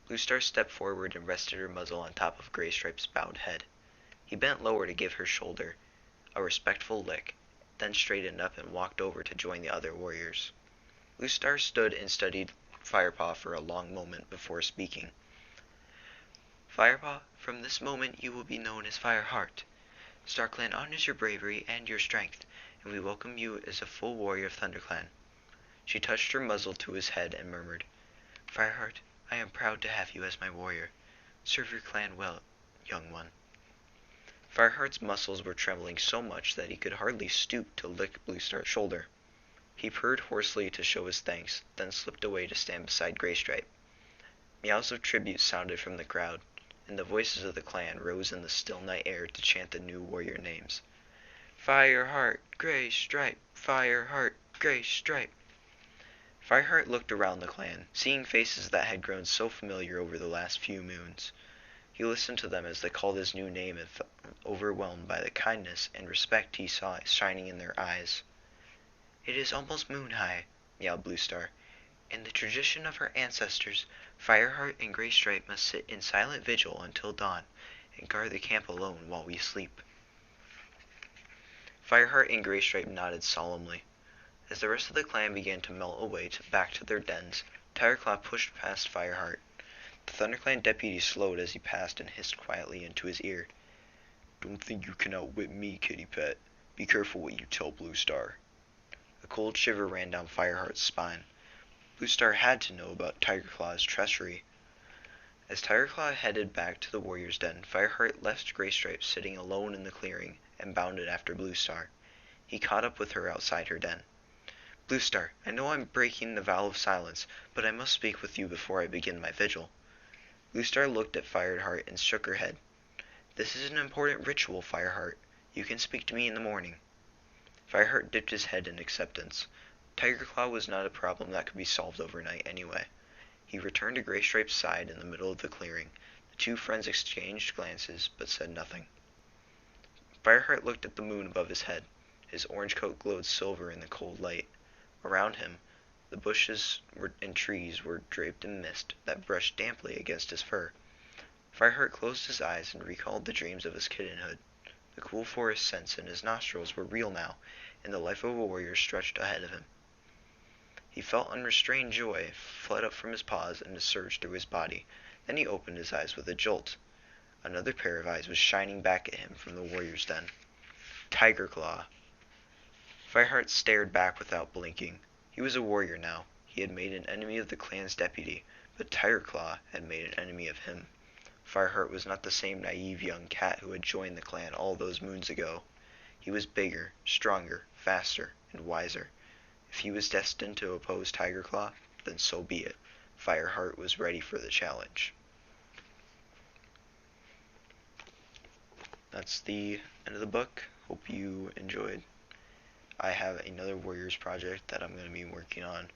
Speaker 1: Bluestar stepped forward and rested her muzzle on top of Gray Stripe's bowed head. He bent lower to give her shoulder a respectful lick, then straightened up and walked over to join the other warriors. Bluestar stood and studied Firepaw for a long moment before speaking. Firepaw, from this moment you will be known as Fireheart. StarClan honors your bravery and your strength, and we welcome you as a full warrior of ThunderClan. She touched her muzzle to his head and murmured, Fireheart, I am proud to have you as my warrior. Serve your clan well, young one. Fireheart's muscles were trembling so much that he could hardly stoop to lick Bluestar's shoulder. He purred hoarsely to show his thanks, then slipped away to stand beside Graystripe. Meows of tribute sounded from the crowd, and the voices of the clan rose in the still night air to chant the new warrior names. Fireheart, Graystripe, Fireheart, Graystripe. Fireheart looked around the clan, seeing faces that had grown so familiar over the last few moons. He listened to them as they called his new name and felt overwhelmed by the kindness and respect he saw shining in their eyes. It is almost moon high, meowed Bluestar. In the tradition of our ancestors, Fireheart and Graystripe must sit in silent vigil until dawn and guard the camp alone while we sleep. Fireheart and Graystripe nodded solemnly. As the rest of the clan began to melt away back to their dens, Tigerclaw pushed past Fireheart. The ThunderClan deputy slowed as he passed and hissed quietly into his ear. Don't think you can outwit me, kitty pet. Be careful what you tell Bluestar. A cold shiver ran down Fireheart's spine. Bluestar had to know about Tigerclaw's treachery. As Tigerclaw headed back to the warrior's den, Fireheart left Graystripe sitting alone in the clearing and bounded after Bluestar. He caught up with her outside her den. Bluestar, I know I'm breaking the vow of silence, but I must speak with you before I begin my vigil. Bluestar looked at Fireheart and shook her head. This is an important ritual, Fireheart. You can speak to me in the morning. Fireheart dipped his head in acceptance. Tigerclaw was not a problem that could be solved overnight anyway. He returned to Graystripe's side in the middle of the clearing. The two friends exchanged glances, but said nothing. Fireheart looked at the moon above his head. His orange coat glowed silver in the cold light. Around him, the bushes and trees were draped in mist that brushed damply against his fur. Fireheart closed his eyes and recalled the dreams of his kittenhood. The cool forest scents in his nostrils were real now, and the life of a warrior stretched ahead of him. He felt unrestrained joy flood up from his paws and surged through his body. Then he opened his eyes with a jolt. Another pair of eyes was shining back at him from the warrior's den. Tigerclaw. Fireheart stared back without blinking. He was a warrior now. He had made an enemy of the clan's deputy, but Tigerclaw had made an enemy of him. Fireheart was not the same naive young cat who had joined the clan all those moons ago. He was bigger, stronger, faster, and wiser. If he was destined to oppose Tigerclaw, then so be it. Fireheart was ready for the challenge. That's the end of the book. Hope you enjoyed. I have another Warriors project that I'm going to be working on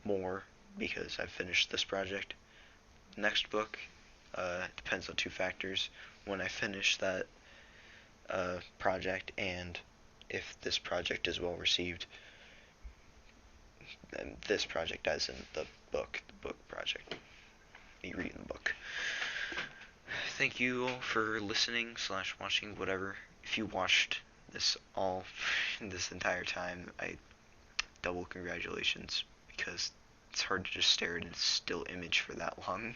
Speaker 1: more because I've finished this project. Next book depends on two factors. When I finish that project and if this project is well received. And this project as in the book project. Me reading the book. Thank you all for listening / watching, whatever. If you watched this entire time, double congratulations, because it's hard to just stare at a still image for that long.